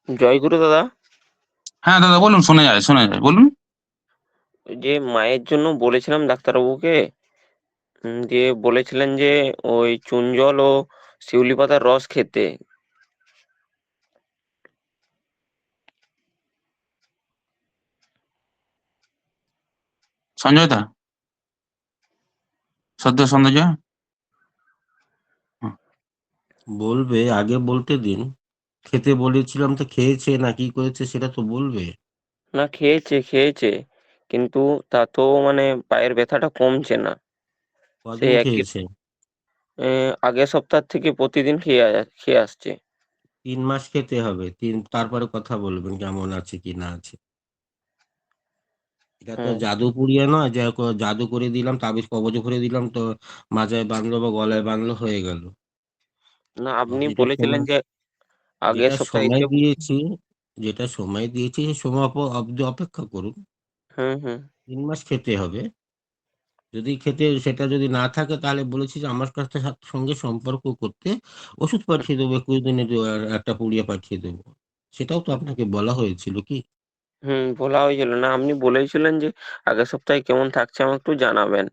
জয়গুরু দাদা। হ্যাঁ দাদা বলুন, শোনা যায় বলুন। ওই যে মায়ের জন্য বলেছিলাম ডাক্তারবাবুকে, দিয়ে বলেছিলেন যে ওই চুন জল ও শিউলি পাতার রস খেতে। সঞ্জয় দা, সঞ্জয়। হুম। বলবে, আগে বলতে দিন। খেতে বলেছিলাম তো খেয়েছে না কি করেছে সেটা তো বলবে। না, খেয়েছে, কিন্তু তাতেও মানে পায়ের ব্যথাটা কমছে না। সেই কদিন একই, খেয়েছে? আগের সপ্তাহ থেকে প্রতিদিন খেয়ে আসছে। 3 মাস খেতে হবে, তারপরে কথা বলবেন কেমন আছে কি না আছে। এটা তো হুম। জাদু পুড়িয়ে নয় যে জাদু করে দিলাম, তাবিজ কবজ করে দিলাম তো মাজায় বাঁধলো বা গলায় বাঁধলো হয়ে গেল। না, তো আপনি যেটা বলেছিলেন সময় যে আগের যেটা সপ্তাহে সময় এসে। দিয়েছি যেটা সময় দিয়েছি সে সময় অবধি অপেক্ষা করুন। হুম, হুম। 3 মাস খেতে হবে। যদি সেটা যদি না থাকে তাহলে বলেছি যে আমার কাছে সঙ্গে সম্পর্ক করতে ওষুধ পাঠিয়ে দেবো, 21 দিনে একটা পুড়িয়ে পাঠিয়ে দেবো। সেটাও তো আপনাকে বলা হয়েছিল কি? হুম, বলা হয়েছিল। না, আপনি বলেছিলেন যে আগের সপ্তাহে কেমন থাকছে আমাকে একটু জানাবেন।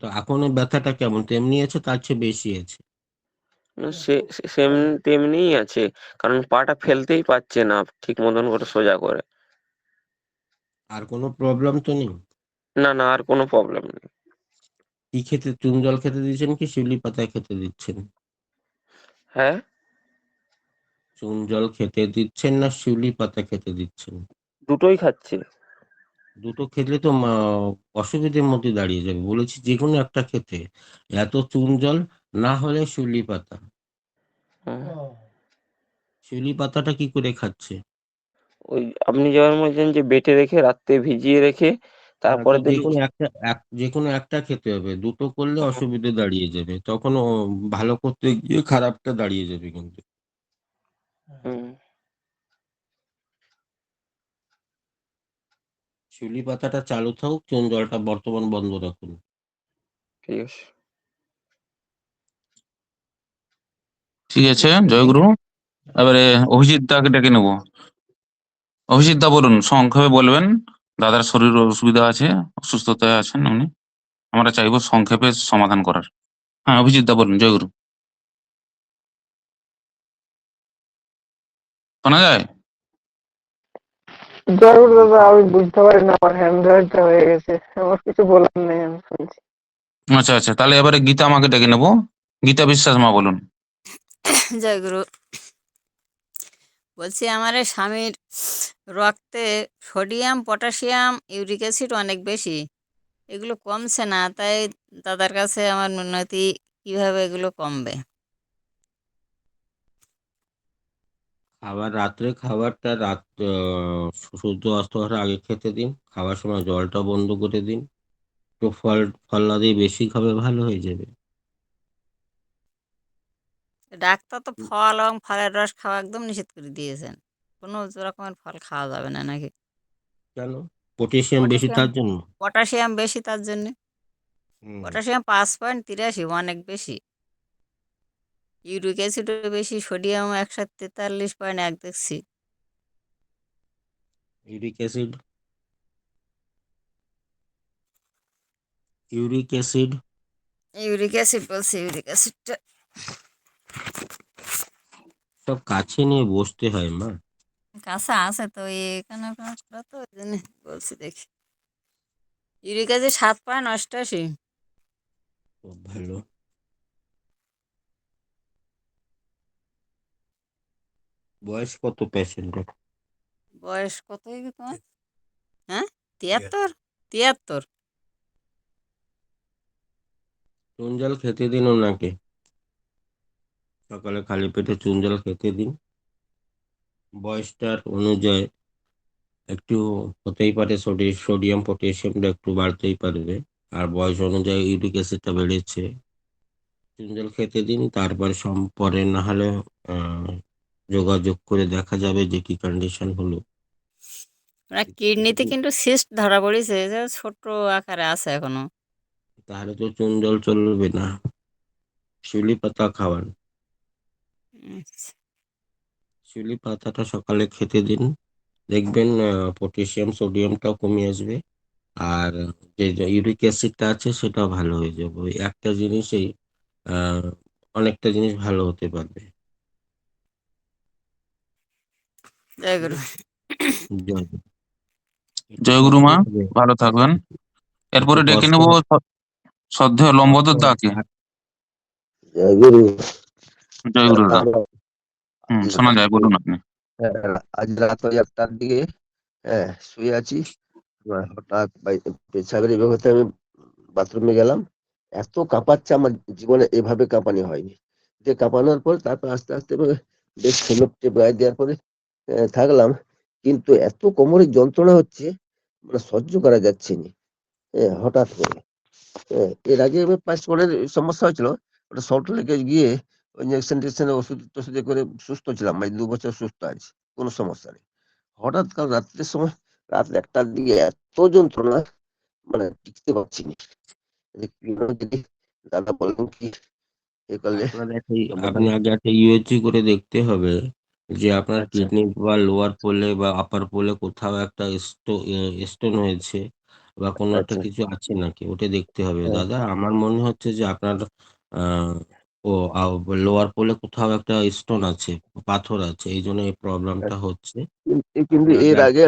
তো এখন ওই ব্যথাটা কেমন, তেমনি আছে তার চেয়ে বেশি আছে? না, সেম তেমনিই আছে। কারণ পাটা ফেলতেই পারছে না ঠিক মতন করে সোজা করে। আর কোনো প্রবলেম তো নেই? না, না, আর কোনো প্রবলেম নেই। কি খেতে, চুন জল খেতে দিচ্ছেন কি শিউলি পাতা খেতে দিচ্ছেন? হ্যাঁ? চুন জল খেতে দিচ্ছেন না শিউলি পাতা খেতে দিচ্ছেন? দুটোই খাচ্ছি। দুটো খেলে তো অসুবিধার মধ্যে দাঁড়িয়ে যাবে, বলেছি যে কোনো একটা খেতে। এত চুন জল, না হলে শিউলি পাতা। হুম। শিউলি পাতাটা কি করে খাচ্ছে? ওই আপনি যেমন বলছেন যে বেটে রেখে রাত্রে ভিজিয়ে রেখে হ্যাঁ, তো তারপরের দিন। যে কোনো একটা খেতে হবে, দুটো করলে অসুবিধে দাঁড়িয়ে যাবে, তখন ভালো করতে গিয়ে খারাপটা দাঁড়িয়ে যাবে কিন্তু। হুম, শিউলি পাতাটা চালু থাকুক, চুন জলটা বর্তমান বন্ধ রাখুন। ঠিক আছে। ঠিক আছে জয়গুরু। এবারে অভিজিৎ দাকে ডেকে নেবো। অভিজিৎ দা বলুন, সংক্ষেপে বলবেন। দাদার শরীর অসুবিধা আছে, অসুস্থতায় আছেন উনি। আমরা চাইবো সংক্ষেপে সমাধান করার। হ্যাঁ অভিজিৎ দা বলুন, জয়গুরু। শোনা যায়? জয়গুরু দাদা, আমি বুঝতে পারি না, আমার হ্যান্ডরাইটটা হয়ে গেছে, আমার কিছু বলার নেই, আমি শুনছি। আচ্ছা আচ্ছা, তাহলে এবারে গীতা আমাকে ডেকে নেবো। গীতা বিশ্বাস মা বলুন। জয়গুরু। বলছি আমার এই স্বামীর রক্তে সোডিয়াম, পটাশিয়াম, ইউরিক অ্যাসিড অনেক বেশি। এগুলো কমছে না, তাই দাদার কাছে আমার মিনতি, কিভাবে এগুলো কমবে? রাত্রে খাবারটা সূর্য অস্ত হওয়ার আগে খেতে দিন, খাওয়ার সময় জলটা বন্ধ করে দিন। তো ফল না দিয়ে বেশি খাবে, ভালো হয়ে যাবে। ডাক্তার তো ফল এবং ফলের রস খাওয়া একদম নিষেধ করে দিয়েছেন। কোনো রকমের ফল খাওয়া যাবে না নাকি? কেন? পটাশিয়াম বেশি পটাশিয়াম তার জন্য? পটাশিয়াম বেশি তার জন্যে। হুম। পটাশিয়াম 5.83, অনেক বেশি। ইউরিক অ্যাসিডও বেশি, সোডিয়াম 143.1 দেখছি। Uric acid uric acid uric acid বলছে, ইউরিক অ্যাসিডটা সব কাছে নিয়ে বসতে হয় মা। কাঁচা আছে তো, এখানে ওখানে করা তো, ওই জন্য বলছি দেখি। Uric acid 7.88। খুব ভালো। বয়স কত পেশেন্টের? বয়স কত হয়েছে তোমার? হ্যাঁ, 73। 73। চুন জল খেতে দিন ওনাকে, সকালে খালি পেটে চুন জল খেতে দিন। বয়সটার অনুযায়ী একটু হতেই পারে, সোডিয়াম পটাশিয়ামটা একটু বাড়তেই পারবে। আর বয়স অনুযায়ী ইউরিক অ্যাসিডটা বেড়েছে। চুন জল খেতে দিন, তারপর পরে না হলে আহ যোগাযোগ করে দেখা যাবে যে কি কন্ডিশন হলো। ওনার কিডনিতে কিন্তু সিস্ট ধরা পড়েছে, যে ছোট আকারে আছে এখনো। তাহলে তো চুন জল চলবে না, শিউলি পাতা খাওয়ান। আচ্ছা। শিউলি পাতাটা সকালে খেতে দিন, দেখবেন পটাশিয়াম সোডিয়ামটাও কমে আসবে। আর যে ইউরিক অ্যাসিডটা আছে সেটাও ভালো হয়ে যাবে। ওই একটা জিনিসেই আহ অনেকটা জিনিস ভালো হতে পারবে। জয় গুরু। জয় গুরু। একটু জয়গুরু কষ্ট মা, হবে, ভালো থাকবেন। একটু এরপরে ডেকে কষ্ট নেবো হবে। শ্রদ্ধেয় লম্বোদর দাকে। জয়গুরু। জয়গুরু দাদা। আমরা শোনা যায়, বলুন আপনি। আজ রাত ওই 1টার দিকে শুয়ে আছি। হঠাৎ পেছাবের বিভাগতে আমি বাথরুমে গেলাম। এত কাঁপাচ্ছে, আমার জীবনে এভাবে কাঁপানি হয়নি। যে কাঁপানোর পর তারপর আস্তে আস্তে বেশ টেপ গায়ে দেওয়ার পরে থাকলাম, কিন্তু এত কোমরে যন্ত্রণা হচ্ছে, মানে সহ্য করা যাচ্ছে না। হঠাৎ করে এর আগে আমি পাঁচপড়ের সমস্যা হয়েছিল, ওটা সল্ট লেকে গিয়ে ইঞ্জেকশন টেকশন ওষুধ টষুধে করে সুস্থ ছিলাম, মানে 2 বছর সুস্থ আছি, কোনো সমস্যা নেই। হঠাৎ কাল রাত্রের সময়, রাত 1টার দিকে এত যন্ত্রণা, মানে টিকতে পারছি না। যদি দাদা বলেন কি এ করলে আপনার সমাধান। আপনি আগে একটা ইউএসজি করে দেখতে হবে যে আপনার আচ্ছা কিডনি বা লোয়ার পোলে বা আপার পোলে কোথাও একটা স্টোন হয়েছে বা কোনো একটা আচ্ছা। কিছু আছে নাকি, ওটা দেখতে হবে হ্যাঁ, দাদা। আমার মনে হচ্ছে যে আপনার আহ ও লোয়ার পোলে কোথাও একটা স্টোন আছে, পাথর আছে, এই জন্য এই প্রবলেমটা আচ্ছা। হচ্ছে। কিন্তু আপনি আগে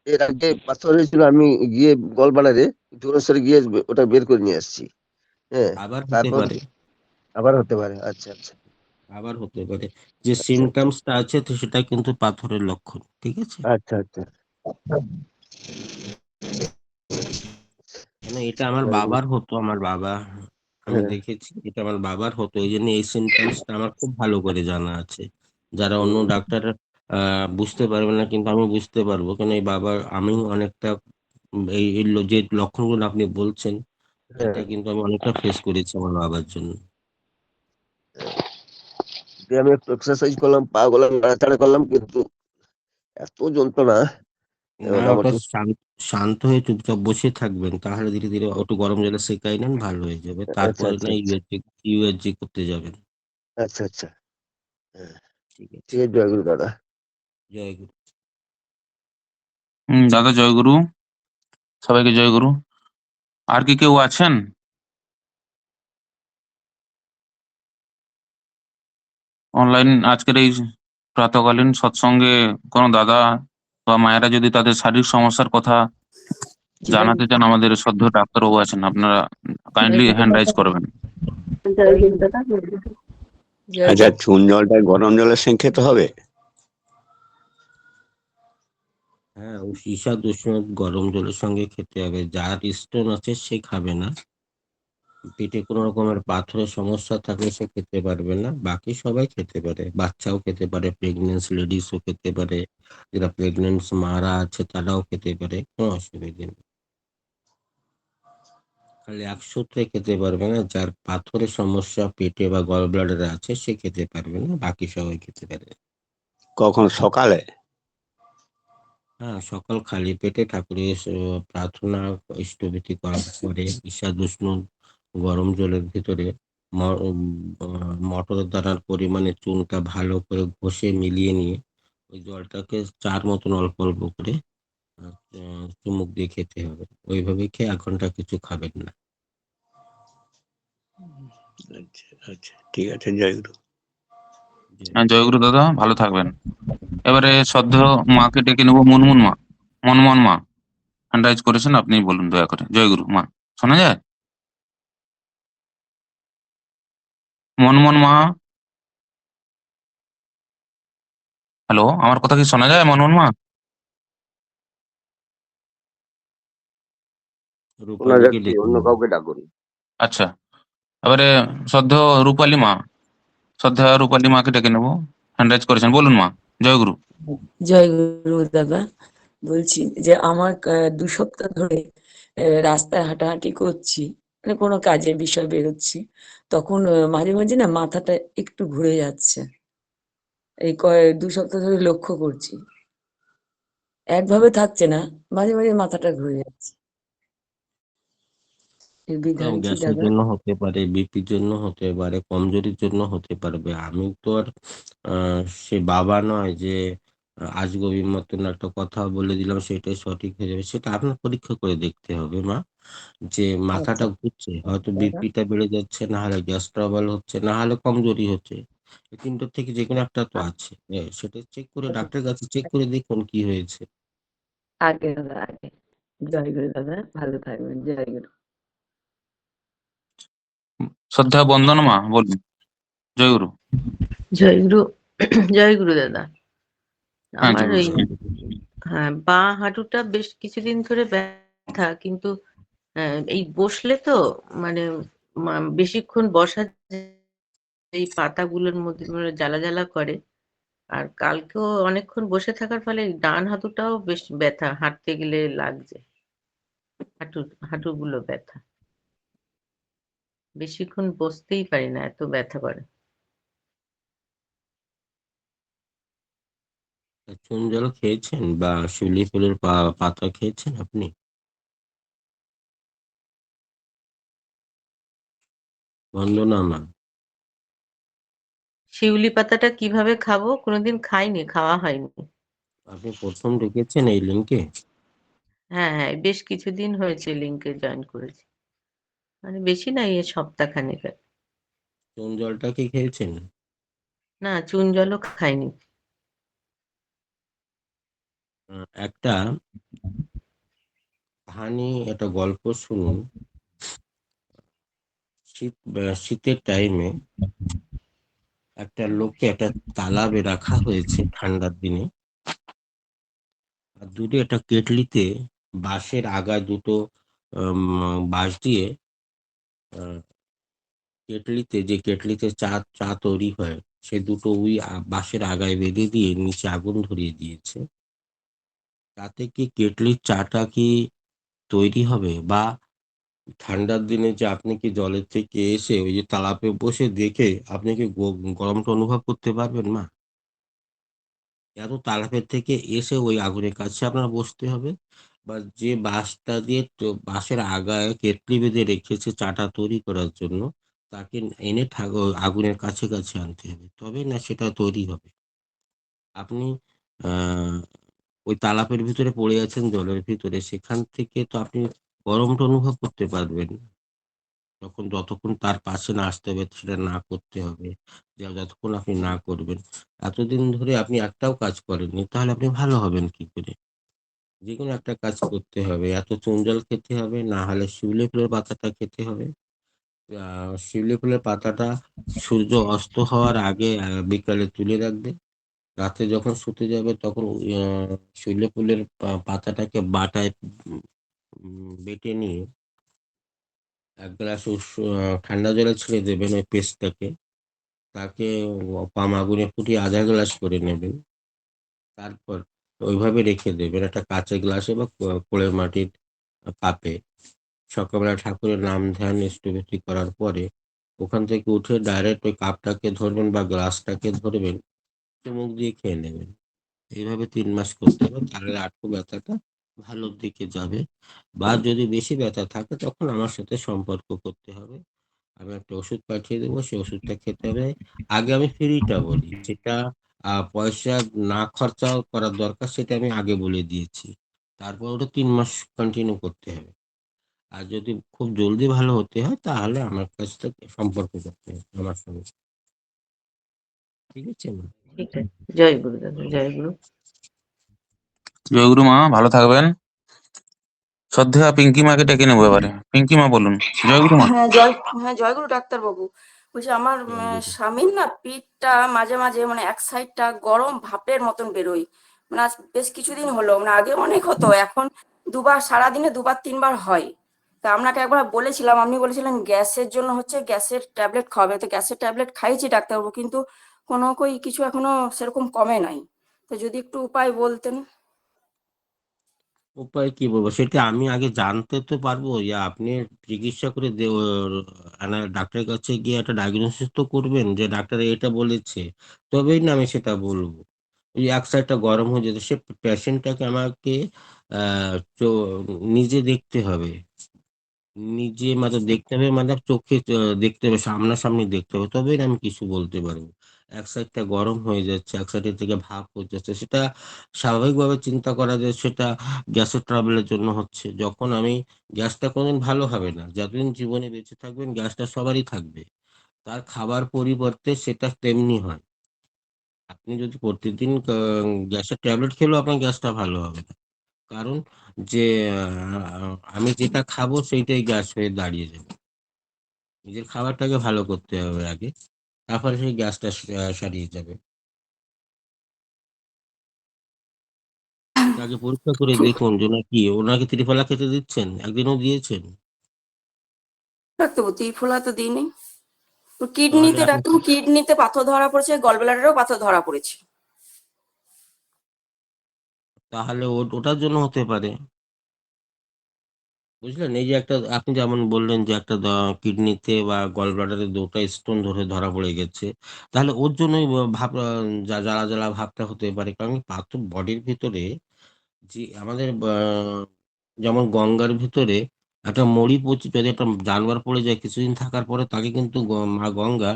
এর আগে পাথর হয়েছিল, আমি গিয়ে গলবালারে জোরেশ্বরে গিয়ে ওটা বের করে নিয়ে আসছি। হ্যাঁ, আবার হতে তারপর পারে, আবার হতে পারে। আচ্ছা আচ্ছা আবার হতে পারে। যে আচ্ছা সিমটমসটা আছে তো সেটা কিন্তু পাথরের লক্ষণ, ঠিক আছে। আচ্ছা আচ্ছা। মানে এটা আমার বাবার হতো, আমার বাবা, আমি হ্যাঁ। দেখেছি এটা আমার বাবার হতো, এই জন্য এই সিমটমসটা আমার খুব ভালো করে জানা আছে, যারা অন্য হুম, ডাক্তার বুঝতে পারবে না, কিন্তু আমি বুঝতে পারবো, কেন এই বাবার আমি অনেকটা যে লক্ষণগুলো আপনি বলছেন এটা হ্যাঁ। কিন্তু আমি অনেকটা ফেস করেছি আমার বাবার জন্য। দিয়ে আমি একটু এক্সারসাইজ করলাম, পা গুলো নাড়াচাড়া করলাম, কিন্তু এত যন্ত্রণা না, ওটা মোটামুটি। শান্ত হয়ে চুপচাপ বসে থাকবেন, তাহলে ধীরে ধীরে একটু গরম জলে সেকাই নেন, ভালো হয়ে যাবে, আচ্ছা তারপরে আচ্ছা না আচ্ছা ইউএসজি করতে যাবেন। আচ্ছা আচ্ছা। হ্যাঁ, ঠিক আছে। ঠিক আছে, জয়গুরু দাদা। জয় গুরু। দাদা জয়গুরু, সবাইকে জয়গুরু। আর কি কেউ আছেন? অনলাইন আজকের এই প্রাতকালীন সৎসঙ্গে কোনো দাদা বা মায়েরা যদি তাদের শারীরিক সমস্যার কথা জয় জানাতে চান, আমাদের শ্রদ্ধেয় ডাক্তারবাবু আছেন, আপনারা কাইন্ডলি হ্যান্ড রাইজ করবেন। জয় গুরু দাদা। জয় আচ্ছা, চুন জলটা গরম জলের সঙ্গে খেতে হবে? হ্যাঁ, ও ঈশাদ উষ্ণ গরম জলের সঙ্গে খেতে হবে। যার স্টোন আছে সে খাবে না, পেটে কোনো রকমের পাথরের সমস্যা থাকলে সে খেতে পারবে না, বাকি সবাই খেতে পারে, বাচ্চাও খেতে পারে, প্রেগনেন্ট লেডিসও খেতে পারে, যারা প্রেগনেন্ট মারা আছে তারাও খেতে পারে, কোনো অসুবিধা নেই। খালি এক সূত্রে খেতে পারবে না, যার পাথরের সমস্যা পেটে বা গল ব্লাডারে আছে সে খেতে পারবে না, বাকি সবাই খেতে পারে। কখন, সকালে? হ্যাঁ, সকাল খালি পেটে ঠাকুরের প্রার্থনা ইষ্টভীতি করার পরে ঈশাদ উষ্ণ গরম জলের ভিতরে মটরের দানার পরিমাণে চুনটা ভালো করে ঘষে মিলিয়ে নিয়ে ওই জলটাকে চার মতন অল্প অল্প করে চুমুক দিয়ে খেতে হবে। ওইভাবে খেয়ে 1 ঘন্টা কিছু খাবেন না। আচ্ছা আচ্ছা, ঠিক আছে, জয়গুরু। জয়গুরু দাদা, ভালো থাকবেন। এবারে শ্রদ্ধেয় মাকে ডেকে নেবো, মনমুন মা। মনমোহন মা হ্যান্ড রাইজ করেছেন, আপনি বলুন দয়া করে। জয়গুরু মা, শোনা যায়? মনমোহন মা, হ্যালো, আমার কথা কি শোনা যায় মনমোহন মা? শোনা রূপালীকে যাচ্ছে, ডেকে অন্য নেবো। কাউকে ডাকুন। আচ্ছা, এবারে শ্রদ্ধেয় রূপালী মা, শ্রদ্ধেয় রূপালী মাকে ডেকে নেবো, হ্যান্ড রাইজ করেছেন, বলুন মা। জয়গুরু। জয় গুরু দাদা। বলছি যে আমার 2 সপ্তাহ ধরে রাস্তায় হাঁটাহাঁটি করছি, মানে কোনো কাজের বিষয় বেরোচ্ছি, তখন মাঝে মাঝে না মাথাটা একটু ঘুরে যাচ্ছে। এই 2 সপ্তাহ ধরে লক্ষ্য করছি, একভাবে থাকছে না, মাঝে মাঝে মাথাটা ঘুরে যাচ্ছে। এর বিধান কি গ্যাসের দাদা? জন্য হতে পারে, বিপির জন্য হতে পারে, কমজোরির জন্য হতে পারবে। আমি তো আর সে বাবা নয় যে আজগবির মতন একটা কথা বলে দিলাম সেটাই সঠিক হয়ে যাবে। সেটা আপনার পরীক্ষা করে দেখতে হবে মা, যে আচ্ছা মাথাটা ঘুরছে, হয়তো দাদা। বিপিটা বেড়ে যাচ্ছে, না হলে গ্যাস ট্রাবল হচ্ছে, না হলে কমজোরি হচ্ছে। এই তিনটোর থেকে যে কোনো একটা তো আছে। সেটা চেক করে ডাক্তারের কাছে চেক করে দেখুন কি হয়েছে। আগে দাদা আগে। জয় গুরু দাদা, ভালো থাকবেন, জয় গুরু। শ্রদ্ধা বন্দনা মা বলুন। জয়গুরু। জয় গুরু। জয় গুরু দাদা। হ্যাঁ আমার জয়গুরু ওই স্যার। হ্যাঁ, বাঁ হাঁটুটা বেশ কিছুদিন ধরে ব্যথা, কিন্তু এই বসলে তো মানে বেশিক্ষণ বসা এই পাতাগুলোর মধ্যে মানে জ্বালা জ্বালা করে। আর কালকেও অনেকক্ষণ বসে থাকার ফলে ডান হাঁটুটাও বেশ ব্যথা, হাঁটতে গেলে লাগছে, হাঁটুগুলো ব্যথা, বেশিক্ষণ বসতেই পারি না, এত ব্যথা করে। চুন জল খেয়েছেন বা শিউলি ফুলের পাতা খেয়েছেন আপনি? বন্দনা মা, শিউলি পাতাটা কিভাবে খাবো? কোনোদিন খাইনি, খাওয়া হয়নি। আপনি প্রথম ঢুকেছেন এই লিঙ্কে? হ্যাঁ হ্যাঁ, বেশ কিছুদিন হয়েছে লিঙ্কে জয়েন করেছি, মানে বেশি না, এই সপ্তাহখানেক আর। চুন জলটা কি খেয়েছেন? না, চুন জলও খাইনি। একটা কাহানি, একটা গল্প শুনুন। শীতের টাইমে একটা লোককে একটা তালাবে রাখা হয়েছে ঠান্ডার দিনে। আর দূরে একটা কেটলিতে বাঁশের আগায় দুটো বাঁশ দিয়ে যে কেটলিতে চা চা তৈরি হয়, সে দুটো বাঁশের আগায় বেঁধে দিয়ে নিচে আগুন ধরিয়ে দিয়েছে। তাতে কি কেটলির চাটা কি তৈরি হবে? বা ঠান্ডার দিনে যে আপনি কি জলের থেকে এসে ওই যে তালাপে বসে দেখে আপনি কি গরমটা অনুভব করতে পারবেন মা? এত তালাপের থেকে এসে ওই আগুনের কাছে আপনার বসতে হবে, বা যে বাঁশটা দিয়ে বাঁশের আগায় কেটলি বেঁধে রেখেছে চাটা তৈরি করার জন্য, তাকে এনে আগুনের কাছে কাছে আনতে হবে, তবে না সেটা তৈরি হবে। আপনি আহ ওই তালাপের ভিতরে পড়ে আছেন জলের ভিতরে, সেখান থেকে তো আপনি গরমটা অনুভব করতে পারবেন না। তখন যতক্ষণ তার পাশে না আসতে হবে সেটা না করতে হবে, যতক্ষণ আপনি না করবেন। এতদিন ধরে আপনি একটাও কাজ করেননি, তাহলে আপনি ভালো হবেন কি করে? যে কোনো একটা কাজ করতে হবে, এত চুন জল খেতে হবে, না হলে শিউলি ফুলের পাতাটা খেতে হবে। শিউলি ফুলের পাতাটা সূর্য অস্ত হওয়ার আগে বিকালে তুলে রাখবে। রাতে যখন শুতে যাবে তখন শিউলি ফুলের পাতাটাকে বাটায় বেটে নিয়ে এক গ্লাস ঠান্ডা জলে ছেড়ে দেবেন ওই পেস্টটাকে। তাকে পাম আগুনে ফুটিয়ে আধা গ্লাস করে নেবেন। তারপর ওইভাবে রেখে দেবেন একটা কাঁচের গ্লাসে বা কোড়ের মাটির কাপে। সকালবেলা ঠাকুরের নাম ধ্যান ইষ্টভৃতি করার পরে ওখান থেকে উঠে ডাইরেক্ট ওই কাপটাকে ধরবেন বা গ্লাসটাকে ধরবেন, চুমুক দিয়ে খেয়ে নেবেন। এইভাবে 3 মাস করতে হবে, তাহলে আঁটু ব্যথাটা ভালোর দিকে যাবে। বা যদি বেশি ব্যথা থাকে তখন আমার সাথে সম্পর্ক করতে হবে, আমি একটা ওষুধ পাঠিয়ে দেবো, সেই ওষুধটা খেতে হবে। আগে আমি ফ্রিটা বলি, সেটা পয়সা না খরচা করার দরকার সেটা আমি আগে বলে দিয়েছি। তারপর ওটা 3 মাস কন্টিনিউ করতে হবে। আর যদি খুব জলদি ভালো হতে হয় তাহলে আমার কাছ থেকে সম্পর্ক করতে হবে আমার সঙ্গে। ঠিক আছে মা? ঠিক আছে, জয় গুরু দাদা, জয় গুরু। জয়গুরু মা, ভালো থাকবেন। শ্রদ্ধা পিঙ্কি মাকে ডেকে নেবো এবারে। পিঙ্কি মা বলুন। জয়গুরু মা। জয়গুরু ডাক্তারবাবু। বলছি আমার জয়গুরু। স্বামীর না পিঠটা মাঝে মাঝে মানে এক সাইডটা গরম ভাপের মতন বেরোয়। মানে আজ বেশ কিছুদিন হলো, মানে আগে অনেক হতো, এখন দুবার, সারাদিনে দুবার তিনবার হয়। তা আপনাকে একবার বলেছিলাম, আপনি বলেছিলেন গ্যাসের জন্য হচ্ছে গ্যাসের ট্যাবলেট খাওয়াবে, তো গ্যাসের ট্যাবলেট খাইছি ডাক্তারবাবু, কিন্তু কোনো কিছু এখনো সেরকম কমে নাই। তো যদি একটু উপায় বলতেন। উপায় কি বলবো সেটা আমি আগে জানতে তো পারবো, আপনি চিকিৎসা করে ডাক্তারের কাছে গিয়ে একটা ডায়াগনোসিস তো করবেন যে ডাক্তার এটা বলেছে, তবেই না আমি সেটা বলবো। ওই এক সাইডটা গরম হয়ে যেত, সে পেশেন্টটাকে আমাকে নিজে দেখতে হবে নিজে মানে দেখতে হবে, মানে চোখে দেখতে হবে, সামনাসামনি দেখতে হবে, তবেই না আমি কিছু বলতে পারবো। এক সাইডটা গরম হয়ে যাচ্ছে, এক সাইডের থেকে ভাপ হয়ে যাচ্ছে, সেটা স্বাভাবিকভাবে চিন্তা করা যায় সেটা গ্যাসের ট্রাবলের জন্য হচ্ছে। যখন আমি, গ্যাসটা কোনোদিন ভালো হবে না, যতদিন জীবনে বেঁচে থাকবেন গ্যাসটা সবারই থাকবে, তার খাবার পরিবর্তে সেটা তেমনি হয়। আপনি যদি প্রতিদিন গ্যাসের ট্যাবলেট খেলেও আপনার গ্যাসটা ভালো হবে না, কারণ যে আমি যেটা খাবো সেইটাই গ্যাস হয়ে দাঁড়িয়ে যাবে। নিজের খাবারটাকে ভালো করতে হবে আগে, তারপরে সেই গ্যাসটা সারিয়ে যাবে। আগে পরীক্ষা করে দেখুন যে নাকি ওনাকে ত্রিফলা খেতে দিচ্ছেন, একদিনও দিয়েছেন? ডাক্তারবাবু ত্রিফলা তো দিইনি। তাহলে আপনি কিডনিতে পাথর ধরা পড়েছে, গলব্লাডারেও পাথর ধরা পড়েছে। তাহলে ওটার জন্য হতে পারে, বুঝলেন? এই যে একটা আপনি যেমন বললেন যে একটা কিডনিতে বা গল ব্লাডারে দুটো স্টোন ধরা পড়ে গেছে, তাহলে ওর জন্যই ভাব জ্বালা জ্বালা ভাবটা হতে পারে, কারণ পাথর বডির ভিতরে যে আমাদের যেমন গঙ্গার ভিতরে একটা মরি পচি, যদি একটা জানোয়ার পড়ে যায় কিছুদিন থাকার পরে তাকে কিন্তু মা গঙ্গা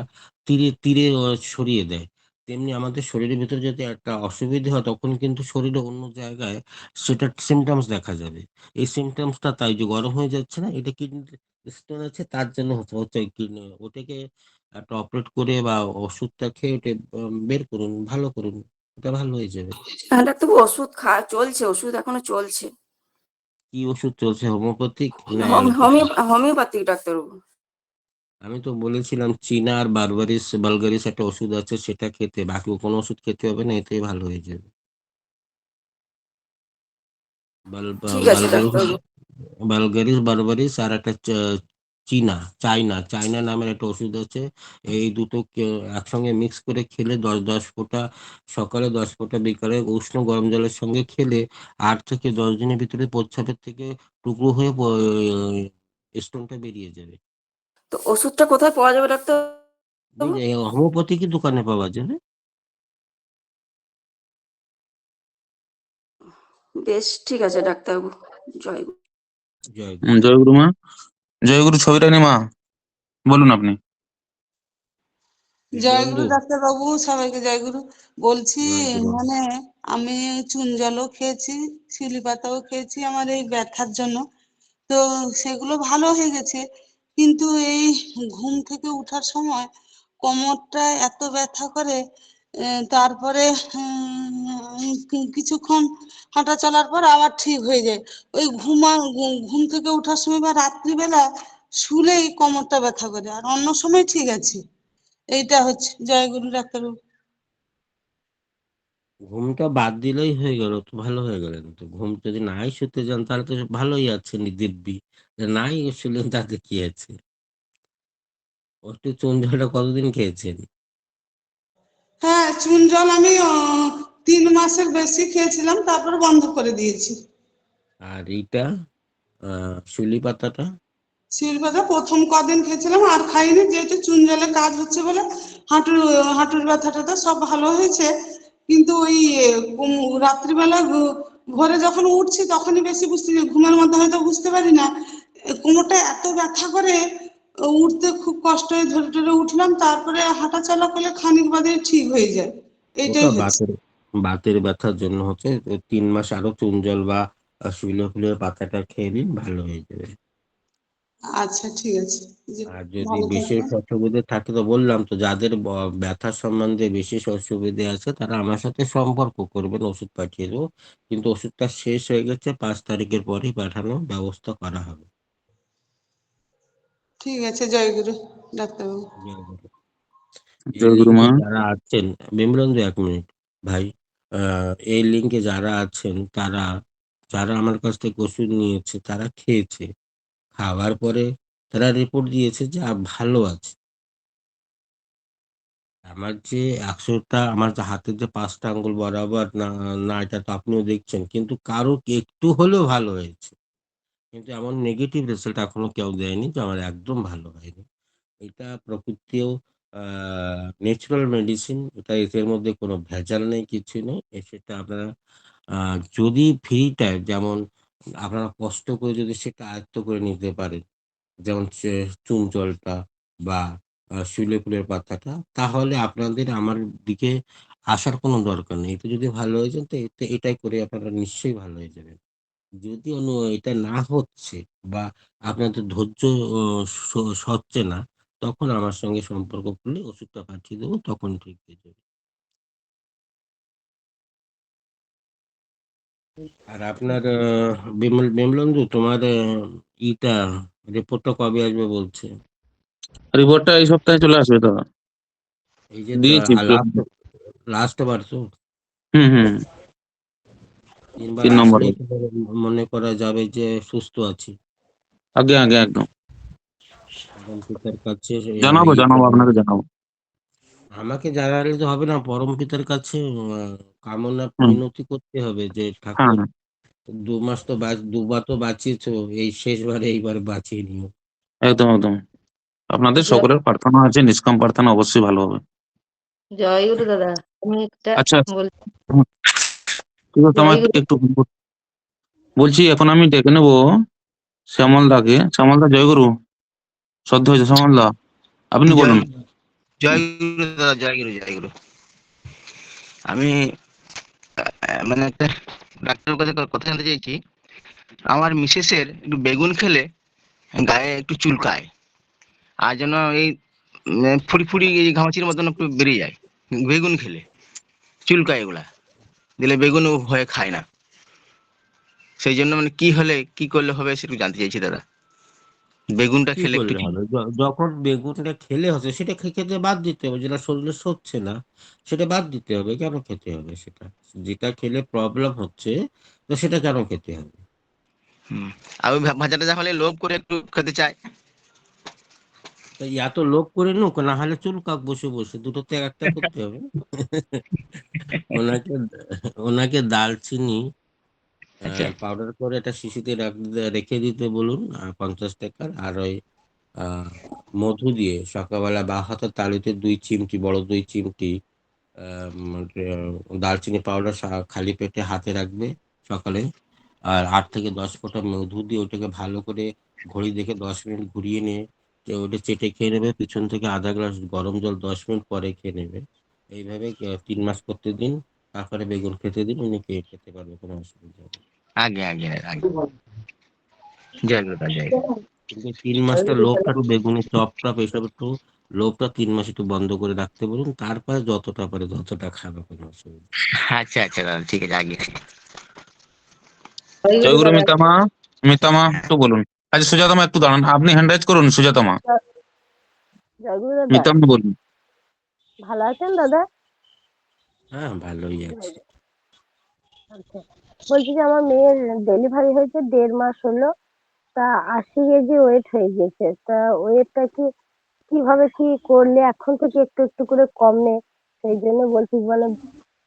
তীরে তীরে সরিয়ে দেয়, তেমনি আমাদের শরীরের ভিতরে যদি একটা অসুবিধা হয় তখন কিন্তু শরীরে অন্য জায়গায় সেটা সিমটমস দেখা যাবে। এই সিমটমসটা তাই যে গরম হয়ে যাচ্ছে না, এটা কিডনি স্টোন আছে তার জন্য হচ্ছে হচ্ছে কিডনি, ওটাকে একটা অপারেট করে বা ওষুধটা খেয়ে ওটা বের করুন, ভালো করুন, ওটা ভালো হয়ে যাবে। হ্যাঁ ডাক্তারবাবু, ওষুধ চলছে, ওষুধ এখনো চলছে। কি ওষুধ চলছে, হোমিওপ্যাথিক না অ্যালোপ্যাথি? হোমিওপ্যাথিক ডাক্তারবাবু। আমি তো বলেছিলাম চীনা আর বালগারিস একটা ওষুধ আছে, সেটা খেতে, বাকি কোনো ওষুধ খেতে হবে না, এতেই ভালো হয়ে যাবে। ঠিক আছে বালগারিস, ডাক্তারবাবু। বারবারিস আর একটা চাইনা নামের একটা ওষুধ আছে। এই দুটো একসঙ্গে মিক্স করে খেলে 10 10 ফোঁটা সকালে, 10 ফোঁটা বিকালে উষ্ণ গরম জলের সঙ্গে খেলে 8 থেকে 10 দিনের ভিতরে প্রস্রাবের থেকে টুকরো হয়ে স্টোনটা বেরিয়ে যাবে। তো ওষুধটা কোথায় পাওয়া যাবে ডাক্তার? হোমিওপ্যাথিক দোকানে পাওয়া যাবে। বেশ, ঠিক আছে ডাক্তারবাবু। জয় গুরু। জয় জয় গুরু মা। জয় গুরু ছবিটা নি মা, বলুন আপনি। জয় বন্ধু, গুরু ডাক্তারবাবু, সবাইকে জয় গুরু। বলছি জয় গুরু। মানে আমি চুন জলও খেয়েছি, শিউলি পাতাও খেয়েছি আমার এই ব্যথার জন্য, তো সেগুলো ভালো হয়ে গেছে, কিন্তু এই ঘুম থেকে ওঠার সময় কোমরটা এত ব্যথা করে, তারপরে কিছুক্ষণ হাঁটা চলার পর আবার ঠিক হয়ে যায়। ওই ঘুম থেকে ওঠার সময় বা রাত্রিবেলা শুলেই কোমরটা ব্যথা করে, আর অন্য সময় ঠিক আছে। এইটা হচ্ছে। জয় গুরু ডাক্তারবাবু। ঘুমটা বাদ দিলেই হয়ে গেল, তো ভালো হয়ে গেলেন তো। ঘুম যদি নাই শুতে যান তাহলে তো ভালোই আছেন দিব্যি, নাই শুনলেন তাতে কি আছে। একটু চুন ঝালটা কতদিন খেয়েছেন? হ্যাঁ, চুন জল আমি 3 মাসের বেশি খেয়েছিলাম, তারপর বন্ধ করে দিয়েছি। আর এইটা শিউলি পাতাটা? শিলপাতা প্রথম কদিন খেয়েছিলাম, আর খাইনি, যেহেতু চুন জলে কাজ হচ্ছে বলে হাঁটুর হাঁটুর ব্যথাটা তো সব ভালো হয়েছে, কিন্তু ওই রাত্রিবেলা ভোরে যখন উঠছি তখনই বেশি বুঝতে, ঘুমের মধ্যে হয়তো বুঝতে পারি না, কোমরটা এত ব্যথা করে, উঠতে খুব কষ্ট হয়ে ধরে ধরে উঠলাম, তারপরে হাঁটা চলা করলে খানিক বাদে ঠিক হয়ে যায়। ওটা এইটাই হচ্ছে। বাতের ব্যথার জন্য হচ্ছে। 3 মাস আরো চুন জল বা শিউলি ফুলের পাতাটা খেয়ে নিন, ভালো হয়ে যাবে। আচ্ছা, ঠিক আছে। জি, আর যদি ভালো বিশেষ থাকবেন। অসুবিধে থাকে তো বললাম তো, যাদের ব্যথা সম্বন্ধে বিশেষ অসুবিধে আছে তারা আমার সাথে সম্পর্ক করবেন, ওষুধ পাঠিয়ে দেবো। কিন্তু ওষুধটা শেষ হয়ে গেছে, 5 তারিখের পরেই পাঠানোর ব্যবস্থা করা হবে। ঠিক আছে, জয় গুরু ডাক্তারবাবু। জয় গুরু। এই জয় গুরু মা। লিঙ্কে যারা আছেন, বিমলেন্দু 1 মিনিট ভাই, এই লিঙ্কে যারা আছেন তারা, যারা আমার কাছ থেকে ওষুধ নিয়েছে তারা খেয়েছে, খাওয়ার পরে তারা রিপোর্ট দিয়েছে যে ভালো আছে। আমার যে 100টা, আমার যে হাতের যে 5টা আঙ্গুল বরাবর না, না এটা তো আপনিও দেখছেন, কিন্তু কারো একটু হলেও ভালো হয়েছে, কিন্তু এমন নেগেটিভ রেজাল্ট এখনো কেউ দেয়নি যে আমার একদম ভালো হয়নি। এটা প্রকৃতিও ন্যাচারাল মেডিসিন, এটা এর মধ্যে কোনো ভেজাল নেই, কিছু নেই। সেটা আপনারা যদি ফ্রি টাইম, যেমন আপনারা কষ্ট করে যদি সেটা আয়ত্ত করে নিতে পারেন, যেমন চুন জলটা বা শিউলি ফুলের পাতাটা, তাহলে আপনাদের আমার দিকে আসার কোনো দরকার নেই। এটা যদি ভালো হয়ে যান তো এটাই করে আপনারা নিশ্চয়ই ভালো হয়ে যাবেন। যদি এটা না হচ্ছে বা আপনাদের ধৈর্য সচ্ছে না, তখন আমার সঙ্গে সম্পর্ক করলে ওষুধটা পাঠিয়ে দেবো, তখন ঠিক হয়ে যাবে। আর আপনার বিমলেন্দু, তোমার ইটা রিপোর্টটা কবে আসবে বলছে? রিপোর্টটা এই সপ্তাহে চলে আসবে দাদা। এই যে দিয়েছি লাস্ট লাস্ট বার তো হুম হুম 3 বার 3 নম্বর। আসলেই তো মনে করা যাবে যে সুস্থ আছি। আগে আগে একদম পরম পিতার কাছে জানাবো জানাবো আপনাকে জানাবো। আমাকে জানালে তো হবে না, পরম পিতার কাছে কামনা হুম মিনতি করতে হবে যে হ্যাঁ ঠাকুর 2 মাস তো 2বার তো বাঁচিয়েছো, এই শেষবারে এইবার বাঁচিয়ে নিও। একদম একদম। আপনাদের সকলের প্রার্থনা আছে, নিষ্কাম প্রার্থনা অবশ্যই ভালো হবে। জয়গুরু দাদা, আমি একটা আচ্ছা বলছি। হুম, ঠিক আছে, আমার জয়গুরু। একটু বলছি, এখন আমি ডেকে নেবো শ্যামল দাকে। শ্যামল দা, জয়গুরু। শ্রদ্ধা হয়েছে শ্যামল দা, আপনি জয় বলুন। জয় গুরু দাদা, জয় গুরু, জয় গুরু। আমি মানে একটা ডাক্তারের কাছে কথা জানতে চাইছি। আমার মিসেসের একটু বেগুন খেলে গায়ে একটু চুলকায়, আর যেন এই ফুড়ি ফুড়ি এই ঘামাচির মতন একটু বেরিয়ে যায় বেগুন খেলে, চুলকায় এগুলা, দিলে বেগুন ও ভয়ে খায় না। সেই জন্য মানে কি হলে কি করলে হবে সেটা জানতে চাইছি দাদা। বেগুনটা কি খেলে একটু করলে হবে? যখন বেগুনটা খেলে হচ্ছে সেটা খেতে বাদ দিতে হবে। যেটা শরীরে সচ্ছে না সেটা বাদ দিতে হবে। কেন খেতে হবে সেটা? যেটা খেলে প্রবলেম হচ্ছে, তো সেটা কেন খেতে হবে? হুম। আর ওই ভাজাটা যা হলে লোভ করে একটু খেতে চায়। তো এত লোভ করে নুক, না হলে চুলকাক বসে বসে, দুটোতে একটা করতে হবে। ওনাকে ওনাকে দালচিনি আচ্ছা পাউডার করে একটা শিশিতে রেখে দিতে বলুন, 50 টাকার। আর ওই আহ মধু দিয়ে সকালবেলা বা হাতের তালুতে 2 চিমটি, বড় 2 চিমটি দারচিনি পাউডার খালি পেটে হাতে রাখবে সকালে। আর 8 থেকে 10 ফোঁটা মধু দিয়ে ওটাকে ভালো করে ঘড়ি দেখে 10 মিনিট ঘুরিয়ে নিয়ে ওটা চেটে খেয়ে নেবে। পিছন থেকে আধা গ্লাস গরম জল 10 মিনিট পরে খেয়ে নেবে। এইভাবে 3 মাস করতে দিন। তারপরে বেগুন খেতে দিন, উনি খেতে পারবে, কোনো অসুবিধা নেই। আগে আগে আগে। জয় গুরু দাদা, জয় গুরু। কিন্তু 3 মাসটা লোভটা একটু, বেগুনের চপ টপ এসব একটু লোভটা 3 মাস একটু বন্ধ করে রাখতে বলুন। তারপরে যতটা পারে ততটা খাবে, কোনো অসুবিধা নেই। আচ্ছা আচ্ছা দাদা, ঠিক আছে আগে। জয়গুরু জয়গুরু দাদা। মিতামা। মিতামা একটু বলুন। আচ্ছা সুজাতা মা একটু দাঁড়ান, আপনি হ্যান্ড রাইজ করুন সুজাতা মা। জয়গুরু দাদা, মিতামা বলুন। ভালো আছেন দাদা? হ্যাঁ, ভালোই আছে। আচ্ছা, বলছি যে আমার মেয়ের ডেলিভারি হয়েছে 1.5 মাস হলো। তা 80 কেজি ওয়েট হয়ে গেছে। তা ওয়েটটা কিভাবে কি করলে এখন থেকে একটু একটু করে কমে? সেই জন্য বলছি, মানে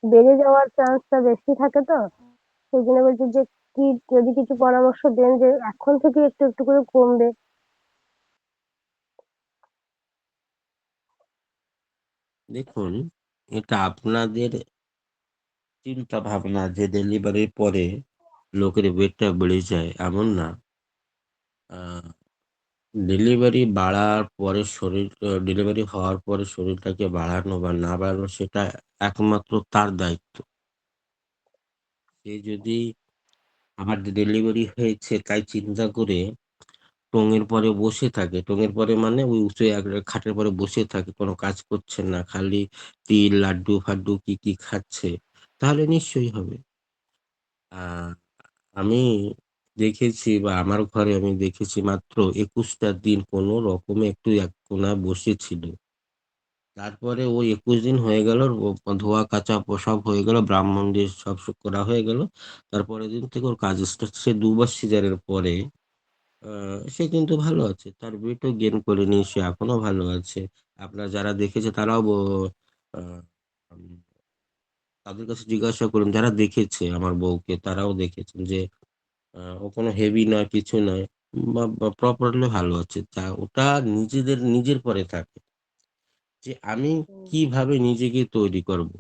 বেড়ে যাওয়ার চান্সটা বেশি থাকে তো, সেই জন্য বলছি যে কি যদি কিছু পরামর্শ দেন যে এখন থেকে একটু একটু করে কমবে। দেখুন, এটা আপনাদের চিন্তা ভাবনা যে ডেলিভারির পরে লোকের ওয়েটটা বেড়ে যায়, এমন না। ডেলিভারি বাড়ার পরে ডেলিভারি হওয়ার পরে শরীরটাকে বাড়ানো বা না বাড়ানো, সেটা একমাত্র তার দায়িত্ব। সে যদি আমার ডেলিভারি হয়েছে তাই চিন্তা করে টঙের পরে বসে থাকে, টঙের পরে মানে ওই উঁচু খাটের পরে বসে থাকে, কোনো কাজ করছে না, খালি তিল লাড্ডু ফাড্ডু কি কি খাচ্ছে, তাহলে নিশ্চয়ই হবে। আহ আমি দেখেছি, বা আমার ঘরে আমি দেখেছি, মাত্র 21টা দিন কোনো রকমে একটু এক কোনা বসেছিল। তারপরে ওই 21 দিন হয়ে গেল, ধোয়া কাচা সব হয়ে গেল, ব্রাহ্মণ দিয়ে সব করা হয়ে গেল। তারপরের দিন থেকে ওর কাজ স্টার্ট। সে 2 বার সিজারের পরে সে কিন্তু ভালো আছে, তার ওয়েটও গেইন করেনি, সে এখনো ভালো আছে। আপনারা যারা দেখেছে তারাও আহ, উম, তাদের কাছে জিজ্ঞাসা করুন, যারা দেখেছে আমার বউকে, তারাও দেখেছেন যে ও কোনো হেভি নয়, কিছু নয়, প্রপারলি ভালো আছে। তা ওটা নিজের পরে থাকে যে আমি কিভাবে নিজেকে তৈরি করব।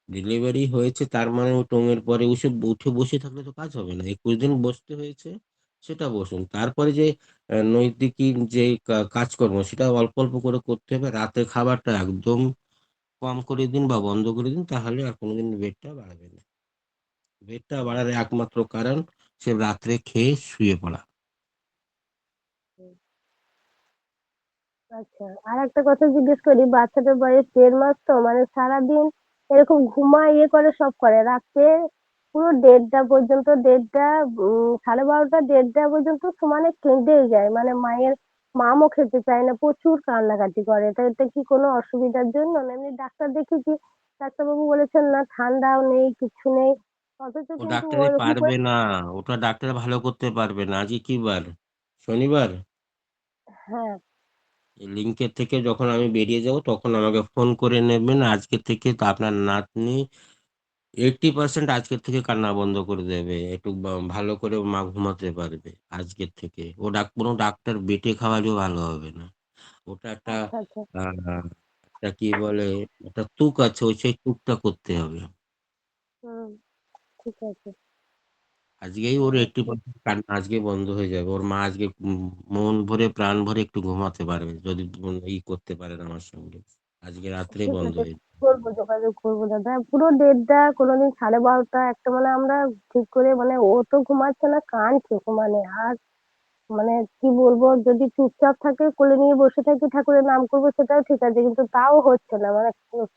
ডেলিভারি হয়েছে তার মানে ও টঙের পরে উঠে বসে থাকলে তো কাজ হবে না। 21 দিন বসতে হয়েছে, সেটা বসুন। তারপরে যে নৈতিক যে কাজকর্ম সেটা অল্প অল্প করে করতে হবে। রাতের খাবারটা একদম কম করে দিন বা বন্ধ করে দিন, তাহলে আর কোনোদিন ওয়েটটা বাড়বে না। ওয়েটটা বাড়ার একমাত্র কারণ সে রাত্রে খেয়ে শুয়ে পড়া। আচ্ছা, আর একটা কথা জিজ্ঞেস করি, বাচ্চাটার বয়স 1.5 মাস, তো মানে সারাদিন এরকম ঘুমায়, ইয়ে করে, সব করে, রাতে পুরো 1:30টা পর্যন্ত, 1:30টা 12:30টা 1:30টা পর্যন্ত সমানে কেঁদেই যায়, মানে মায়ের মামও খেতে চায় না, প্রচুর কান্নাকাটি করে। তো এটা কি কোনো অসুবিধার জন্য? না এমনি ডাক্তার দেখিয়েছি, ডাক্তারবাবু বলেছেন না ঠান্ডাও নেই, কিছু নেই, অথচ ও কিন্তু ডাক্তারে ওরকম করে। পারবে না, ওটা ডাক্তার ভালো করতে পারবে না। আজকে কি বার? শনিবার। হ্যাঁ। লিঙ্কের থেকে যখন আমি বেরিয়ে যাব তখন আমাকে ফোন করে নেবেন। আজকে থেকে তো আপনার নাতনি 80% আজকের থেকে কান্না বন্ধ করে দেবে, একটু ভালো করে মা ঘুমাতে পারবে আজকের থেকে। কোনো ডাক্তার বেটে খাওয়ালেও ভালো হবে না। ওটা একটা আচ্ছা আচ্ছা। আহ একটা কি বলে, একটা তুক আছে, ওই সেই তুকটা করতে হবে। হুম। ঠিক আছে। আজকেই ওর হুম, 80% কান্না আজকে বন্ধ হয়ে যাবে। ওর মা আজকে মন ভরে প্রাণ ভরে একটু ঘুমাতে পারবে, যদি করতে পারেন আমার সঙ্গে। আজকে রাত্রে ঠিক বন্ধ আছে, হয়ে যাবে। করবো, যোগাযোগ করবো দাদা। পুরো 1:30টা, কোনোদিন 12:30টা, একটা, মানে আমরা ঠিক করে, মানে ও তো ঘুমাচ্ছে না, কাঁদছে মানে। আর মানে কি বলবো, যদি চুপচাপ থাকে, কোলে নিয়ে বসে থাকি, ঠাকুরের নাম করবো, সেটাও ঠিক আছে, কিন্তু তাও হচ্ছে না, মানে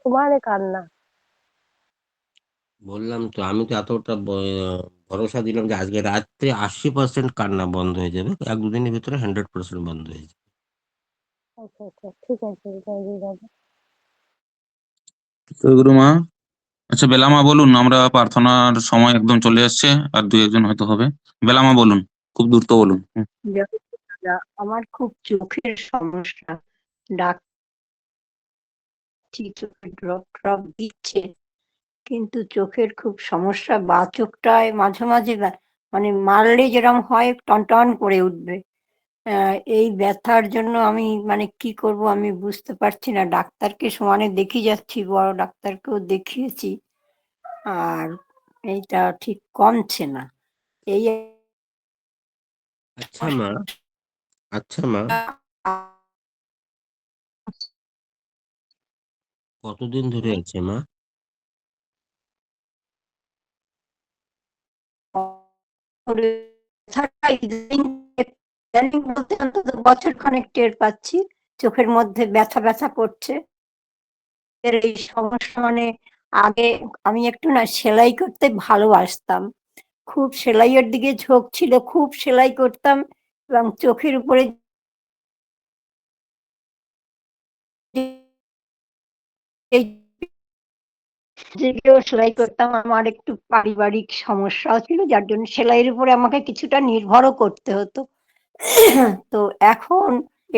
সমানে কান্না। বললাম তো, আমি তো এতটা ভরসা দিলাম যে আজকে রাত্রে 80% কান্না বন্ধ হয়ে যাবে, 1-2 দিনের ভিতরে 100% বন্ধ হয়ে যাবে। আচ্ছা আচ্ছা, ঠিক আছে, থ্যাংক ইউ দাদা। জয়গুরু মা। আচ্ছা বেলামা বলুন, আমরা প্রার্থনার সময় একদম চলে আসছে, আর 2-1 জন হয়তো হবে। বেলামা বলুন, খুব দ্রুত বলুন। দাদা, আমার খুব চোখের সমস্যা। ডাক্তার চোখে ড্রপ ট্রপ দিচ্ছে, কিন্তু চোখের খুব সমস্যা। বা চোখটায় মাঝে মাঝে মানে মারলে যেরকম হয় টনটন করে উঠবে। এই ব্যথার জন্য আমি মানে কি করব আমি বুঝতে পারছি না। ডাক্তারকে সমানে দেখিয়ে যাচ্ছি, বড় ডাক্তারকেও দেখিয়েছি, আর এইটা ঠিক কমছে না। এই আচ্ছা মা, আচ্ছা মা, কতদিন ধরে আছে মা? ব্যথাটা ইদানিং বলতে অন্তত বছর খানেক টের পাচ্ছি, চোখের মধ্যে ব্যথা ব্যথা করছে। এর এই সমস্যা মানে আগে আমি একটু না সেলাই করতে ভালোবাসতাম, খুব সেলাইয়ের দিকে ঝোঁক ছিল, খুব সেলাই করতাম, এবং চোখের উপরে এই জেগেও সেলাই করতাম। আমার একটু পারিবারিক সমস্যাও ছিল, যার জন্য সেলাইয়ের উপরে আমাকে কিছুটা নির্ভরও করতে হতো। তো এখন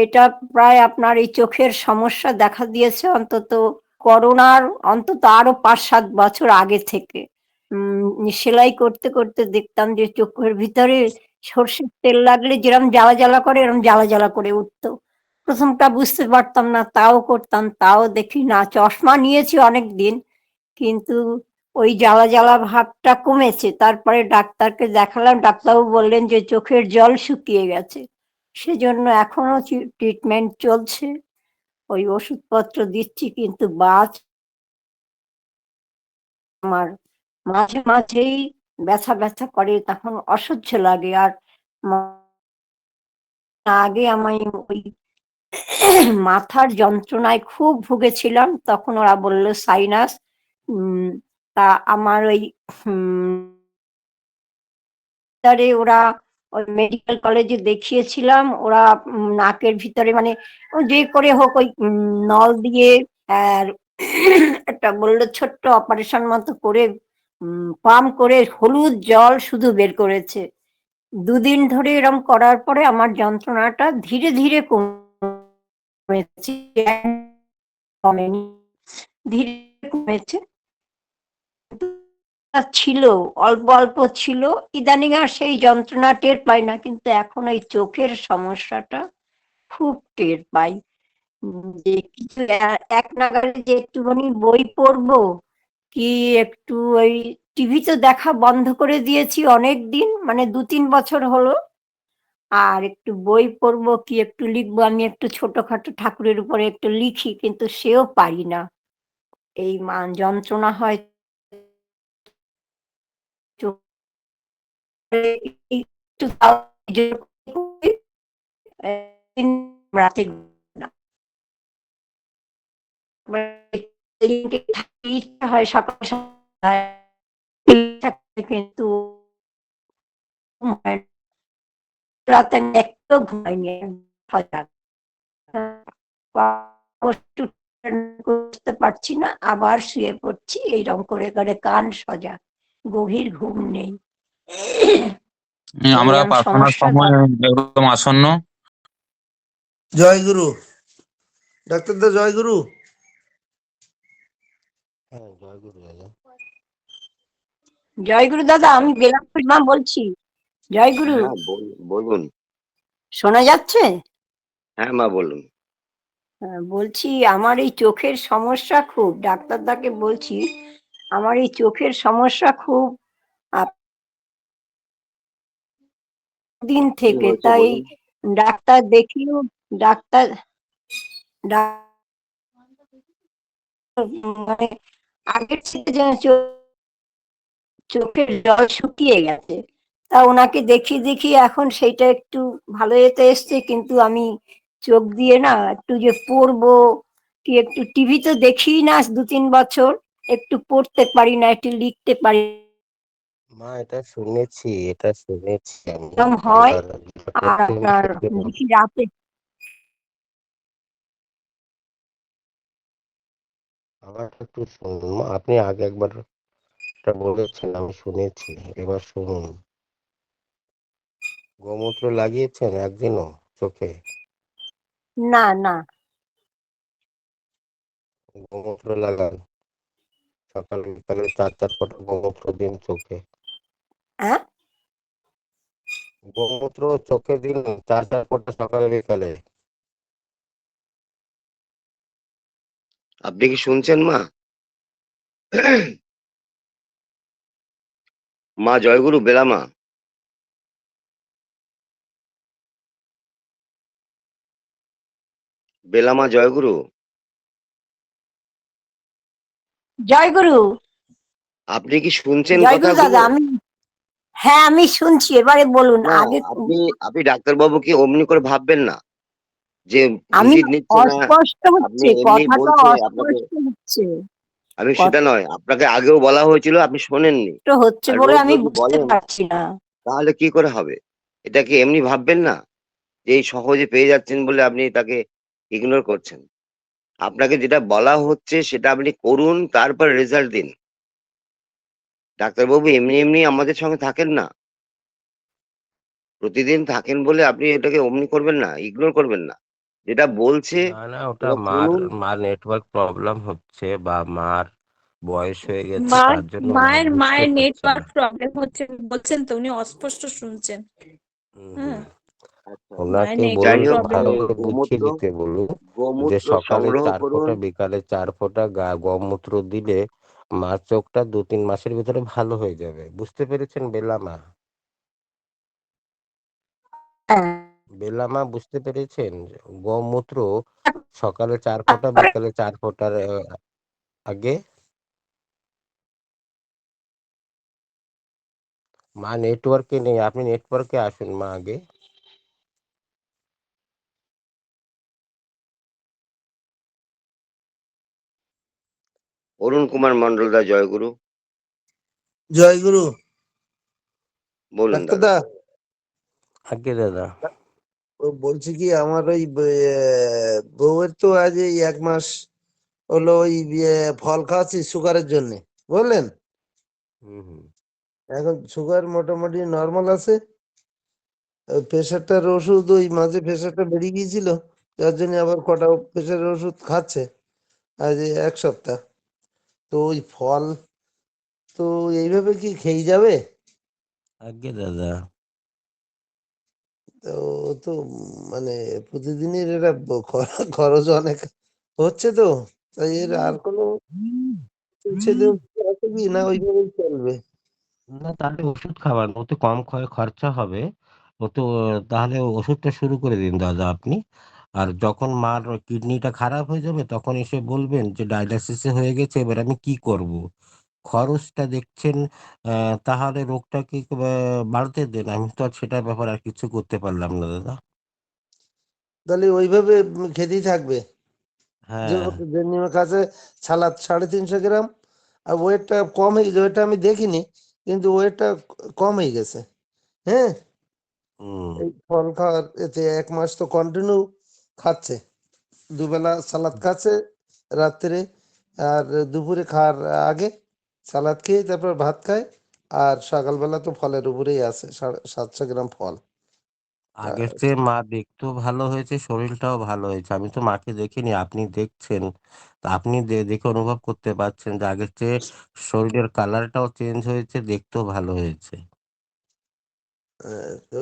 এটা প্রায় আপনার এই চোখের সমস্যা দেখা দিয়েছে অন্তত করোনার অন্তত আরো 5-7 বছর আগে থেকে। সেলাই করতে করতে দেখতাম যে চোখের ভিতরে সর্ষের তেল লাগলে যেরকম জ্বালা জ্বালা করে, এরকম জ্বালা জ্বালা করে উঠতো। প্রথমটা বুঝতে পারতাম না, তাও করতাম, তাও দেখি না। চশমা নিয়েছি অনেকদিন, কিন্তু ওই জ্বালা জ্বালা ভাবটা কমেছে। তারপরে ডাক্তারকে দেখালাম, ডাক্তারবাবু বললেন যে চোখের জল শুকিয়ে গেছে। সেজন্য এখনো ট্রিটমেন্ট চলছে, ওই ওষুধপত্র দিচ্ছি, কিন্তু বাজ আমার মাঝে মাঝেই ব্যথা ব্যথা করে, তখন অসহ্য লাগে। আর আগে আমি ওই মাথার যন্ত্রণায় খুব ভুগেছিলাম, তখন ওরা বললো সাইনাস। তা আমার ওই ওরা ওই মেডিকেল কলেজে দেখিয়েছিলাম। ওরা নাকের ভিতরে মানে যে করে হোক ওই নল দিয়ে আর একটা বললো ছোট্ট অপারেশন মতো করে পাম্প করে হলুদ জল শুধু বের করেছে। 2 দিন ধরে এরম করার পরে আমার যন্ত্রণাটা ধীরে ধীরে কমেছে, কমেনি, ধীরে কমেছে। ছিল, অল্প অল্প ছিল, ইদানিং আর সেই যন্ত্রণা টের পাই না, কিন্তু এখন এই চোখের সমস্যাটা খুব টের পাই। যে কিছু এক নাগাড়ে যে একটুখানি বই পড়বো, কি একটু ওই টিভি তো দেখা বন্ধ করে দিয়েছি অনেক দিন, মানে 2-3 বছর হলো। আর একটু বই পড়বো কি একটু লিখবো, আমি একটু ছোটখাটো ঠাকুরের উপরে একটু লিখি, কিন্তু সেও পারি না। এই যন্ত্রণা হয় চোখে, একটু তাও রাতে না। ইচ্ছা হয় সকাল সকাল কিন্তু রাতে আমি একটু ঘুমাইনি, সজাগ করতে পারছি না, আবার শুয়ে পড়ছি এইরকম করে করে, কান সজা, গভীর ঘুম নেই। আমরা এরম প্রার্থনার সমস্যা সময় একদম আসন্ন। জয় গুরু। ডাক্তারদা জয় গুরু। হ্যাঁ, জয় গুরু দাদা। জয়গুরু দাদা, আমি বেলাপুর মা বলছি। জয়গুরু, হ্যাঁ বলুন। শোনা যাচ্ছে? হ্যাঁ মা বলুন। বলছি আমার এই চোখের সমস্যা খুব, ডাক্তারদাকে বলছি আমার এই চোখের সমস্যা খুব দিন কি থেকে, হয়েছে তাই বলুন। ডাক্তার দেখিও, ডাক্তার মানে আগের থেকে যেন চোখের জল শুকিয়ে গেছে, তা ওনাকে দেখিয়ে এখন সেইটা একটু ভালো যেতে এসছে, কিন্তু আমি চোখ দিয়ে না একটু যে পড়বো কি, একটু টিভি তো দেখি না 2-3 বছর, একটু পড়তে পারি না, একটু লিখতে পারি মা, এটা শুনেছি আমি। এরকম হয়। এবার আর আপনার দেখি রাতে আমার একটু শুনুন মা, আপনি আগে একবার এটা বলেছেন, আমি শুনেছি, এবার শুনুন। গোমূত্র লাগিয়েছেন একদিনও চোখে? না না। গোমূত্র লাগান, সকাল বিকালে 4 ফোঁটা গোমূত্র দিন চোখে। হ্যাঁ, গোমূত্র চোখে দিন 4 ফোঁটা সকালে বিকালে। আপনি কি শুনছেন মা? মা জয়গুরু, বেলামা। বেলামা জয়গুরু। জয়গুরু। আপনি কি শুনছেন জয়গুরু কথাগুলো? দাদা, হ্যাঁ আমি শুনছি, এবারে বলুন না, আগে। আপনি ডাক্তারবাবুকে অমনি করে ভাববেন না যে আমি ভিজিট নিচ্ছে না। অস্পষ্ট আপনি হচ্ছে, এমনি কথাটা বলছে আপনাকে। অস্পষ্ট হচ্ছে, আমি সেটা নয়, আপনাকে আগেও বলা হয়েছিল, আপনি শোনেননি। কষ্ট হচ্ছে আর বলে রোজ আমি যদি বুঝতে বলেন পারছি না। তাহলে কি করে হবে? এটাকে এমনি ভাববেন না যে এই সহজে পেয়ে যাচ্ছেন বলে আপনি তাকে ইগনোর করছেন। আপনাকে যেটা বলা হচ্ছে সেটা আপনি করুন, তারপর রেজাল্ট দিন। ডাক্তারবাবু এমনি এমনি আমাদের সঙ্গে থাকেন না, প্রতিদিন থাকেন বলে আপনি এটাকে অমনি করবেন না, ইগনোর করবেন না। যেটা বলছে না না, ওটা সেটা শুনুন। মার নেটওয়ার্ক প্রবলেম হচ্ছে, বা মার বয়স হয়ে গেছে, মার তার জন্য মা মায়ের বুঝতে মায়ের পারছে না। নেটওয়ার্ক প্রবলেম হচ্ছে বলছেন তো, উনি অস্পষ্ট শুনছেন। হুম হ্যাঁ, হুম। আচ্ছা, মায়ের ওনাকে যাই বলুন, নেটওয়ার্ক হোক, একটু প্রবলেম। ভালো করে বুঝিয়ে গোমূত্র দিতে বলুন যে গোমূত্র সকালে সংগ্রহ 4 করুন। ফোঁটা, বিকালে 4 ফোঁটা গমূত্র দিলে মার চোখটা 2-3 মাসের ভিতরে ভালো হয়ে যাবে। বুঝতে পেরেছেন বেলামা? হ্যাঁ, বেলামা বুঝতে পেরেছেন? গমূত্র সকালে 4 ফোঁটা, বিকালে 4 ফোঁটার আগে। মা নেটওয়ার্কে নেই, আপনি নেটওয়ার্কে আসুন মা আগে। অরুণ কুমার মন্ডলদা, জয়গুরু। জয় গুরু। বলুন দাদা। ডাক্তারদা, আগে দাদা। বলছি কি আমার ওই বউয়ের তো আজ এই 1 মাস হলো ওই ফল খাওয়াচ্ছি সুগারের জন্য, বুঝলেন? হুম হুম। এখন সুগার মোটামুটি নর্মাল আছে। প্রেশারটার ওষুধ, ওই মাঝে প্রেশারটা বেড়ে গিয়েছিল, যার জন্য আবার কটা প্রেশারের ওষুধ খাচ্ছে আজ এই 1 সপ্তাহ। তো ওই ফল তো এইভাবে কি খেয়ে যাবে? আগে দাদা। তো তো মানে প্রতিদিনের এটা খরচ অনেক হচ্ছে, তো তাই এর আর কোনো ছেলে আছে কি, না ওইভাবেই চলবে? না, তাহলে ওষুধ খাওয়ান, ওতে কম খরচা হবে। ও তো তাহলে ওষুধটা শুরু করে দিন দাদা আপনি। আর যখন মার কিডনিটা খারাপ হয়ে যাবে তখন এসে বলবেন যে ডায়ালিসিসে হয়ে গেছে, এবার আমি কি করব। খরচটা দেখছেন, তাহলে রোগটা কি বাড়তে দেন। আমি তো আর সেটার ব্যাপারে আর কিছু করতে পারলাম না দাদা। তাহলে ওইভাবে খেতেই থাকবে। যে হ্যাঁ। যে নিমে কাছে সালাদ 350 গ্রাম, আর ওয়েটটা কম হয়ে গেছে, ওয়েটটা আমি দেখিনি, কিন্তু ওয়েটটা কম হয়ে গেছে। হ্যাঁ, হুম। এই ফল খাওয়ার এতে 1 মাস তো কন্টিনিউ খাচ্ছে, দুবেলা সালাদ খাচ্ছে রাত্রে, আর দুপুরে খাওয়ার আগে সালাদ খেয়ে তারপর ভাত খায়, আর সকালবেলা তো ফলের উপরেই আছে 750 গ্রাম ফল। আগের আর চেয়ে মা দেখতেও ভালো হয়েছে, শরীরটাও ভালো হয়েছে। আমি তো মাকে দেখিনি, আপনি দেখছেন, তা আপনি দেখে অনুভব করতে পারছেন যে আগের চেয়ে শরীরের কালারটাও চেঞ্জ হয়েছে, দেখতেও ভালো হয়েছে। তো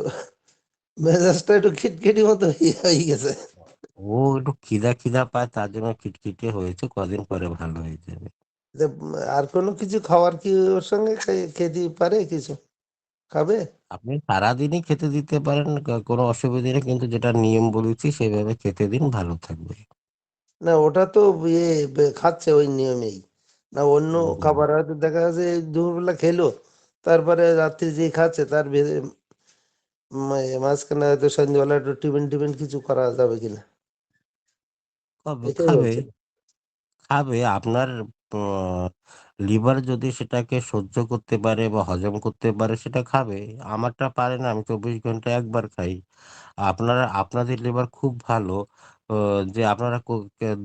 মেজাজটা একটু খিটখিটি মতো হয়ে গেছে। ও একটু খিদা খিদা পায়, তার জন্য খিটখিটে হয়েছে, কদিন পরে ভালো হয়ে যাবে। তো আর কোনো কিছু খাওয়ার কি ওর সঙ্গে খেতে পারে, কিছু খাবে? আপনি সারাদিনই খেতে দিতে পারেন, কোনো অসুবিধা নেই, কিন্তু যেটা নিয়ম বলেছি সেভাবে খেতে দিন, ভালো থাকবে। না, ওটা তো ইয়ে খাচ্ছে ওই নিয়মেই। না অন্য হুম। খাবার হয়তো দেখা যাচ্ছে দুপুরবেলা খেলো, তারপরে রাত্রি যে খাচ্ছে তার মাঝখানে হয়তো সন্ধ্যেবেলা একটু টিফিন টিফিন কিছু করা যাবে কিনা, এটাই খাবে, বলছে। খাবে। আপনার লিভার যদি সেটাকে সহ্য করতে পারে বা হজম করতে পারে সেটা খাবে। আমারটা পারে না, আমি 24 ঘন্টায় একবার খাই। আপনাদের লিভার খুব ভালো, যে আপনারা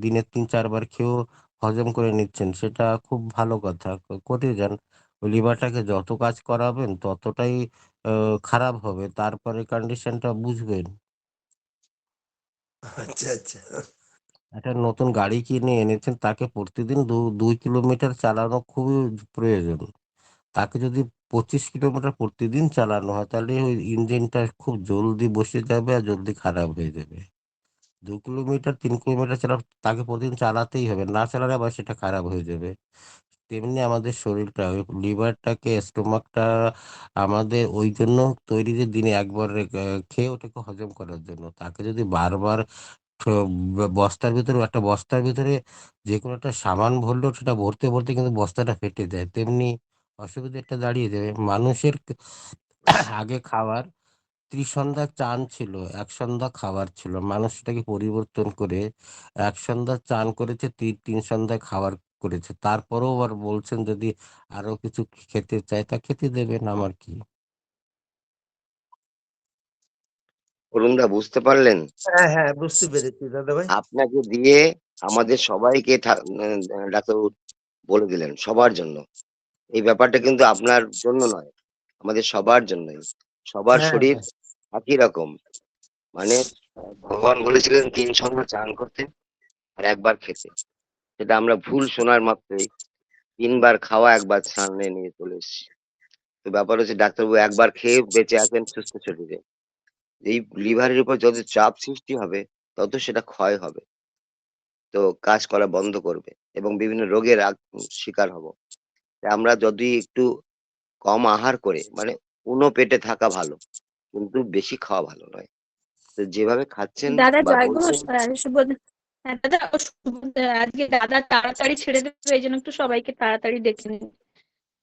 দিনে 3-4 বার খেয়েও হজম করে নিচ্ছেন, সেটা খুব ভালো কথা। করে যান। ওই লিভারটাকে যত কাজ করাবেন ততটাই খারাপ হবে, তারপরে কন্ডিশনটা বুঝবেন। আচ্ছা আচ্ছা। একটা নতুন গাড়ি কিনে এনেছেন, তাকে প্রতিদিন 2 কিলোমিটার চালানো খুবই প্রয়োজন। তাকে যদি 25 কিলোমিটার প্রতিদিন চালানো হয়, তাহলে ওই ইঞ্জিনটা খুব জলদি বসে যাবে আর জলদি খারাপ হয়ে যাবে। 2 কিলোমিটার 3 কিলোমিটার তাকে প্রতিদিন চালাতেই হবে, না চালালে আবার সেটা খারাপ হয়ে যাবে। তেমনি আমাদের শরীরটা, ওই লিভারটাকে, স্টোমাকটা আমাদের ওই জন্য তৈরি যে দিনে একবার খেয়ে ওটাকে হজম করার জন্য। তাকে যদি বারবার তো বস্তার ভিতরে, একটা বস্তার ভিতরে যে কোনো একটা সামান ভরলেও সেটা ভরতে ভরতে কিন্তু বস্তাটা ফেটে যায়, তেমনি অসুবিধা একটা দাঁড়িয়ে যাবে মানুষের। আগে খাবার ত্রিসন্ধ্যা চান ছিল, এক সন্ধ্যা খাবার ছিল। মানুষ সেটাকে পরিবর্তন করে 1 সন্ধ্যা চান করেছে, 3 সন্ধ্যায় খাবার করেছে। তারপরেও আবার বলছেন যদি আরো কিছু খেতে চায় তা খেতে দেবেন, আমার কি। অরুণদা বুঝতে পারলেন? হ্যাঁ হ্যাঁ, বুঝতে পেরেছি দাদা ভাই। আপনাকে দিয়ে আমাদের সবাইকে ডাক্তারবাবু বলে দিলেন, সবার জন্য। এই ব্যাপারটা কিন্তু আপনার জন্য নয়, আমাদের সবার জন্যই। সবার হ্যাঁ শরীর হ্যাঁ। একই রকম। মানে ভগবান বলেছিলেন 3 সন্ধ্যা চান করতে আর একবার খেতে। সেটা আমরা ভুল শোনার মাত্রই 3 বার খাওয়া, একবার স্নানে নিয়ে চলে এসেছি। তো ব্যাপার হচ্ছে ডাক্তারবাবু একবার খেয়ে বেঁচে আছেন সুস্থ শরীরে। এই লিভারের উপর যত চাপ সৃষ্টি হবে তত সেটা ক্ষয় হবে, তো কাজ করা বন্ধ করবে এবং বিভিন্ন রোগের শিকার হব। তাই আমরা যদি একটু কম আহার করে, মানে পেটে থাকা ভালো, কিন্তু বেশি খাওয়া ভালো নয়। তো যেভাবে খাচ্ছেন দাদা বা জয়গুরু বলছেন, হ্যাঁ দাদা আজকে দাদা তাড়াতাড়ি ছেড়ে দেবে, এই জন্য একটু সবাইকে তাড়াতাড়ি ডেকে নিন,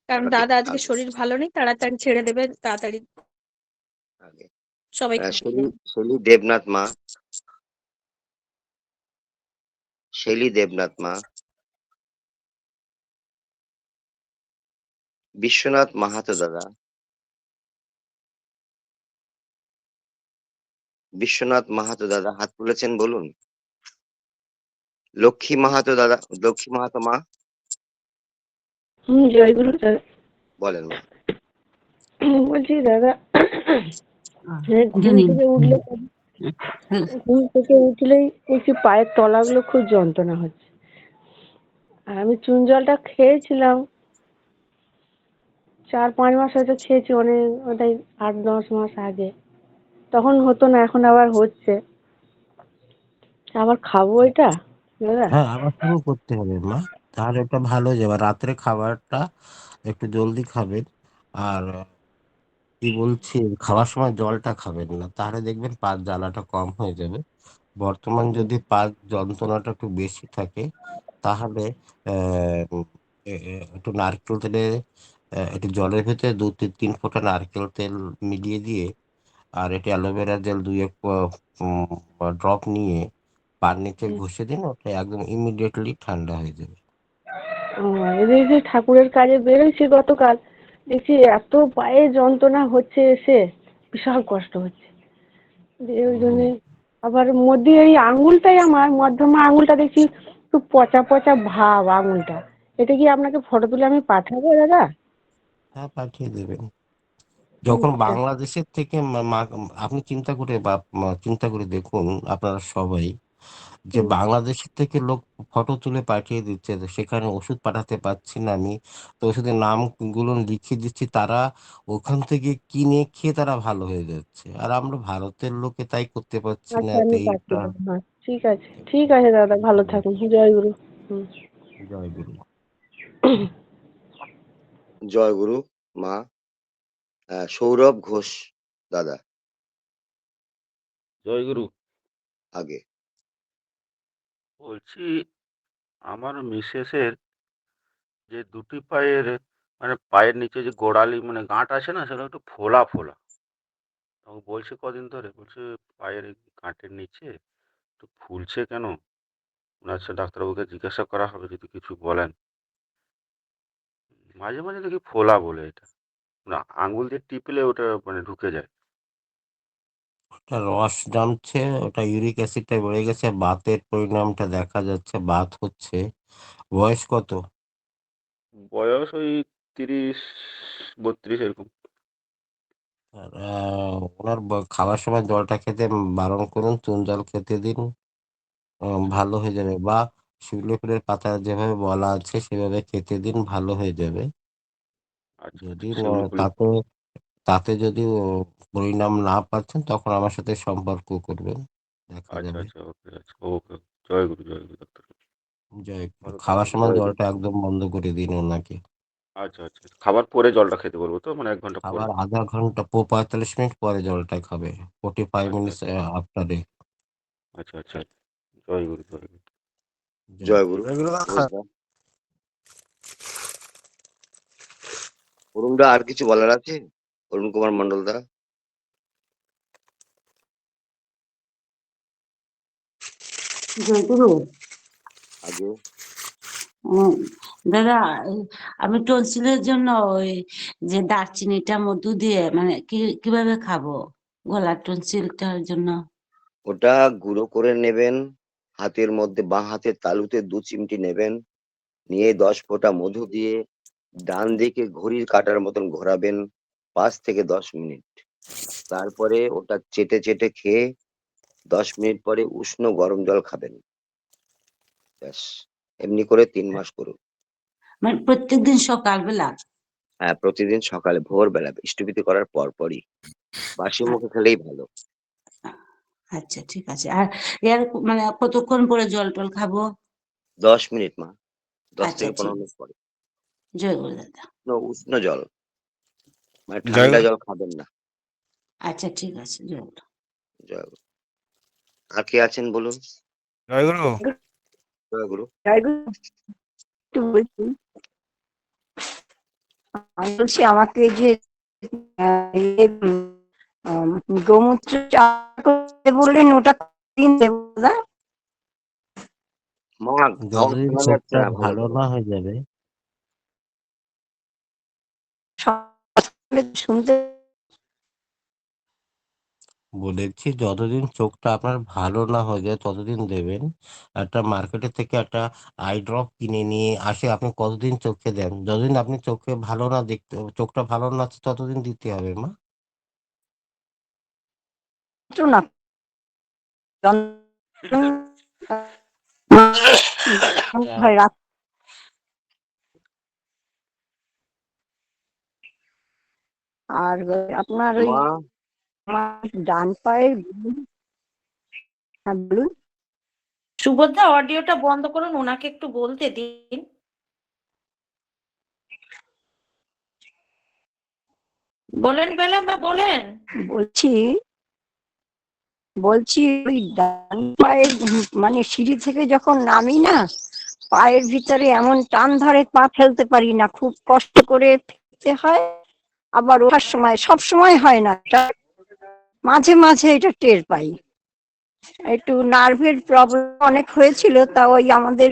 কারণ ওকে দাদা আজকে আগে শরীর ভালো নেই, তাড়াতাড়ি ছেড়ে দেবে, তাড়াতাড়ি আগে সবাইকে ডেকে শেলি নিন। শেলি দেবনাথ মা, শেলি দেবনাথ মা, বিশ্বনাথ মাহাতো দাদা, বিশ্বনাথ মাহাতো দাদা হাত তুলেছেন, বলুন। লক্ষ্মী মাহাতো দাদা, লক্ষ্মী মাহাতো মা, জয়গুরু দাদা। বলেন মা। বলছি দাদা, ঘুম থেকে উঠলে, ঘুম থেকে উঠলেই একটু পায়ের তলাগুলো খুব যন্ত্রণা হচ্ছে। আর আমি চুন জলটা খেয়েছিলাম 4-5 মাস হয়তো খেয়েছি, অনেক ওটাই 8-10 মাস আগে। তখন হতো না, এখন আবার হচ্ছে। আবার খাবো এটা দাদা? হ্যাঁ, আবার শুরু করতে হবে মা, তাহলে ওটা ভালো হয়ে যাবে। রাত্রে খাবারটা একটু জলদি খাবেন। আর কি বলছি, খাওয়ার সময় জলটা খাবেন না, তাহলে দেখবেন পাত জ্বালাটা কম হয়ে যাবে। বর্তমান যদি পাত যন্ত্রণাটা একটু বেশি থাকে, তাহলে একটু নারকেল তেলে একটু জলের ভিতরে 2-3 ফোঁটা নারকেল তেল মিলিয়ে দিয়ে, আর একটু অ্যালোভেরা জেল 2-1 ড্রপ নিয়ে পার নিচে ঘষে দিন, ওটা একদম ইমিডিয়েটলি ঠান্ডা হয়ে যাবে। এদের যে ঠাকুরের কাজে বেরোইছি গতকাল, দেখছি এত পায়ে যন্ত্রণা হচ্ছে, এসে বিশাল কষ্ট হচ্ছে। দিয়ে ওই জন্যে আবার মধ্যে এই আঙুলটাই, আমার মধ্যমা আঙুলটা দেখছি একটু পচা পচা ভাব আঙুলটা। এটা কি আপনাকে ফটো তুলে আমি পাঠাবো দাদা? হ্যাঁ, পাঠিয়ে দেবেন। যখন আচ্ছা। বাংলাদেশের থেকে আপনি চিন্তা করে দেখুন আপনারা সবাই, যে বাংলাদেশের থেকে লোক ফটো তুলে পাঠিয়ে দিচ্ছে, তো সেখানে ওষুধ পাঠাতে পারছি না আমি, তো ওষুধের নামগুলো লিখে দিচ্ছি, তারা ওখান থেকে কিনে খেয়ে তারা ভালো হয়ে যাচ্ছে, আর আমরা ভারতের লোকে তাই করতে পারছি না। আচ্ছা, তো আমি এইটা পাঠিয়ে দেবো। হ্যাঁ, ঠিক আছে, ঠিক আছে দাদা, ভালো থাকুন। জয় গুরু। হুম। জয় গুরু। জয় গুরু মা। সৌরভ ঘোষ দাদা জয়গুরু। আগে। বলছি, আমার মিসেসের যে দুটি পায়ের মানে পায়ের নিচে যে গোড়ালি মানে গাঁট আছে না, সেটা একটু ফোলা ফোলা। আমাকে বলছে কদিন ধরে, বলছে পায়ের এই গাঁটের নিচে একটু ফুলছে কেন। আচ্ছা, ডাক্তারবাবুকে জিজ্ঞাসা করা হবে যদি কিছু বলেন। মাঝে মাঝে দেখি ফোলা বলে এটা, না আঙ্গুল দিয়ে টিপলে ওটা মানে ঢুকে যায়। ওটা রস জমছে, ওটা ইউরিক অ্যাসিডটা বেড়ে গেছে, বাতের পরিণামটা দেখা যাচ্ছে, বাত হচ্ছে। বয়স কত? বয়স ওই 30-32 এরকম। আর, ওনার খাওয়ার সময় জলটা খেতে বারণ করুন, চুন জল খেতে দিন, আচ্ছা ভালো হয়ে যাবে। বা শিউলি ফুলের পাতা যেভাবে বলা আছে সেভাবে খেতে দিন, ভালো হয়ে যাবে। আচ্ছা যদি আচ্ছা, শিউলি ফুলের। তাতে তাতে যদি পরিণাম না পাচ্ছেন, তখন আমার সাথে সম্পর্ক করবেন, দেখা আচ্ছা যাবে। আচ্ছা, ওকে, আচ্ছা ওকে। জয় গুরু, জয় গুরু ডাক্তার। ভালো খাওয়ার থাকবেন, সময় জয় গুরু। জলটা একদম বন্ধ করে দিন ওনাকে। আচ্ছা আচ্ছা, খাবার পরে জলটা খেতে বলবো তো, মানে 1 ঘন্টা পরে? আবার আধা ঘন্টা 45 মিনিট পরে জলটা খাবে, 45 আচ্ছা মিনিটস আচ্ছা আফটারে। আচ্ছা আচ্ছা। জয় গুরু, জয় গুরু। জয় গুরু ঘোষদা। অরুণদা, আর কিছু বলার আছে? অরুণ কুমার মন্ডল দা জয়গুরু। আগে। দাদা, এই আমি টনসিলের জন্য ওই যে দারচিনিটা মধু দিয়ে মানে কিভাবে খাবো গলার টনসিলটার জন্য? ওটা গুঁড়ো করে নেবেন, হাতের মধ্যে বাঁ হাতের তালুতে 2 চিমটি নেবেন, নিয়ে 10 ফোঁটা মধু দিয়ে ডান দিকে ঘড়ির কাঁটার মতন ঘোরাবেন 5 থেকে 10 মিনিট। তারপরে ওটা চেটে চেটে খেয়ে 10 মিনিট পরে উষ্ণ গরম জল খাবেন। ব্যাস, এমনি করে 3 মাস করুন। মানে প্রত্যেকদিন সকালবেলা? হ্যাঁ, প্রতিদিন সকালে ভোরবেলা ইষ্টভীতি করার পরই। বাসি মুখে খেলেই ভালো। আচ্ছা, ঠিক আছে। আর এর মানে কতক্ষণ পরে জল টল খাবো? 10 মিনিট মা, 10 আচ্ছা, থেকে ঠিক 15 মিনিট আছে। পরে। জয় গুরু দাদা। উষ্ণ জল, মানে জয় ঠান্ডা গুরু। জল খাবেন না। আচ্ছা, ঠিক আছে। জয় গুরু। জয় গুরু। আর কে আছেন বলুন? জয় গুরু। জয় গুরু। জয় গুরু। একটু বলছি, আমি বলছি আমাকে যে গোমূত্র চা করতে বললেন, ওটা দিন দেবো দাদা? মা, আওয়াজ যতদিন শোনা যাচ্ছে চোখটা না ভালো ভালো করে। না হয়ে যাবে, শুনতে বলেছি যতদিন চোখটা আপনার ভালো না হয়ে যায় ততদিন দেবেন। একটা মার্কেটের থেকে একটা আই ড্রপ কিনে নিয়ে আসে, আপনি কতদিন চোখে দেন? যতদিন আপনি চোখে ভালো না দেখতে, চোখটা ভালো না আছে, ততদিন দিতে হবে মা। না হয় রাত- আর আপনার ওই মা, আমার ডান পায়ের হ্যাঁ বলুন। সুভদ্রা, অডিওটা বন্ধ করুন, ওনাকে একটু বলতে দিন। বলেন বেলা বা বলেন। বলছি বলছি ওই ডান পায়ের মানে সিঁড়ি থেকে যখন নামি না, পায়ের ভিতরে এমন টান ধরে পা ফেলতে পারি না, খুব কষ্ট করে ফেলতে হয়। আবার ওঠার সময়, সব সময় হয় না, এটা মাঝে মাঝে এটা টের পাই। একটু নার্ভের প্রবলেম অনেক হয়েছিল, তা ওই আমাদের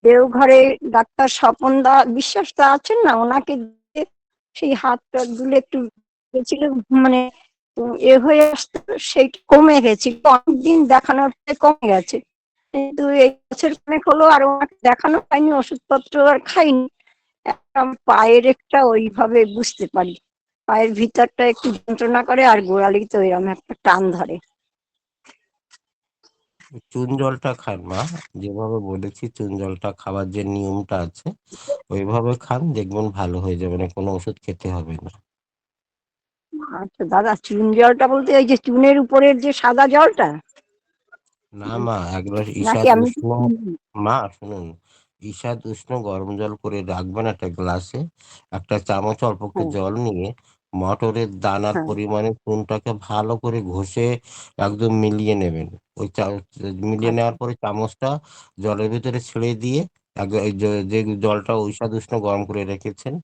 দেওঘরে ডাক্তার স্বপন বিশ্বাস দা আছেন না, ওনাকে দিয়ে সেই হাতটা দুলে একটু গেছিল, মানে হয়ে আসতে, সেইটা কমে গেছে, অনেকদিন দেখানোর পরে কমে গেছে। কিন্তু এই বছর অনেক হলো আর ওনাকে দেখানো হয়নি, ওষুধপত্র আর খাইনি। একটা পায়ের একটা ওইভাবে বুঝতে পারি, পায়ের ভিতরটা একটু যন্ত্রণা করে আর গোড়ালিতে ওইরকম একটা টান ধরে। চুন জলটা খান মা, যেভাবে বলেছি চুন জলটা খাবার যে নিয়মটা আছে ওইভাবে খান, দেখবেন ভালো হয়ে যাবে, না কোনো ওষুধ খেতে হবে না। আচ্ছা দাদা, চুন জলটা বলতে ওই যে চুনের উপরের যে সাদা জলটা, না মা, এক গ্লাস নাকি ঈষাদ আমি উষ্ণ, মা শুনুন, ঈষাদ উষ্ণ গরম জল করে রাখবেন একটা গ্লাসে, একটা চামচ অল্প একটু হ্যাঁ জল নিয়ে মটরের দানার হ্যাঁ পরিমাণে চুনটাকে ভালো করে ঘষে একদম মিলিয়ে নেবেন। ওই মিলিয়ে নেওয়ার আচ্ছা পরে চামচটা জলের ভিতরে ছেড়ে দিয়ে এই যে জলটা ঈষাদ উষ্ণ গরম করে রেখেছেন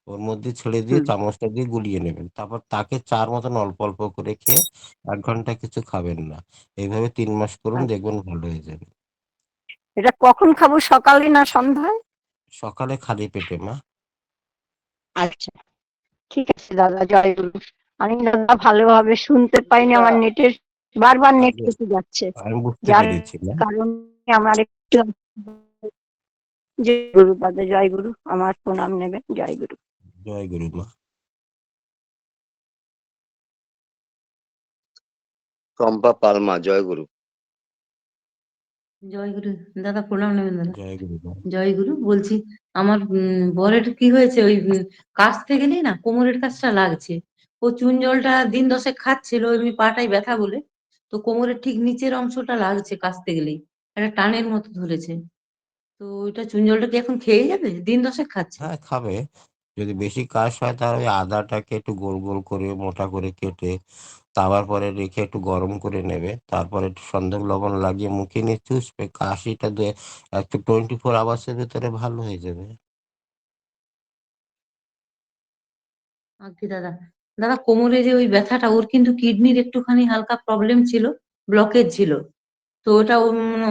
ওর মধ্যে ছেড়ে দিয়ে হুম চামচটা দিয়ে গুলিয়ে নেবেন, তারপর তাকে চার মতন অল্প অল্প করে খেয়ে 1 ঘন্টা কিছু খাবেন না। এইভাবে 3 মাস করুন, আচ্ছা। দেখবেন ভালো হয়ে যাবে। এটা কখন খাবো, সকালে না সন্ধ্যায়? সকালে খালি পেটে মা। আচ্ছা ঠিক আছে দাদা, জয় গুরু। আমি দাদা ভালোভাবে শুনতে পাইনি, আমার নেটের বারবার নেট আগে কেটে যাচ্ছে, আমি বুঝতে যার পেরেছি না। কারণে আমার একটু, জয় গুরু দাদা, জয় গুরু, আমার প্রণাম নেবেন, জয় গুরু। জয় গুরু মা। চম্পা পালমা, জয় গুরু। জয় গুরু। দাদা প্রণাম নেবেন দাদা। জয় গুরু মা। জয় গুরু। বলছি আমার বরের কি হয়েছে, ওই কাশতে গেলেই না কোমরের কাছটা লাগছে। ও চুন জলটা দিন 10 খাচ্ছিল এমনি পাটায় ব্যথা বলে, তো কোমরের ঠিক নিচের অংশটা লাগছে কাশতে গেলেই, একটা টানের মতো ধরেছে। তো ওইটা চুন জলটা কি এখন খেয়ে যাবে? দিন 10 খাচ্ছে। হ্যাঁ খাবে, যদি বেশি কাশ হয় তাহলে ওই আদাটাকে একটু গোল গোল করে মোটা করে কেটে তাওয়ার পরে রেখে একটু গরম করে নেবে, তারপরে একটু সন্দক লবণ লাগিয়ে মুখে নিয়ে চুষবে, কাশিটা একটু 24 আওয়ার্সের ভিতরে ভালো হয়ে যাবে। আচ্ছা দাদা। দাদা কোমরে যে ওই ব্যথাটা, ওর কিন্তু কিডনির একটুখানি হালকা প্রবলেম ছিল, ব্লকেজ ছিল। তো ওটা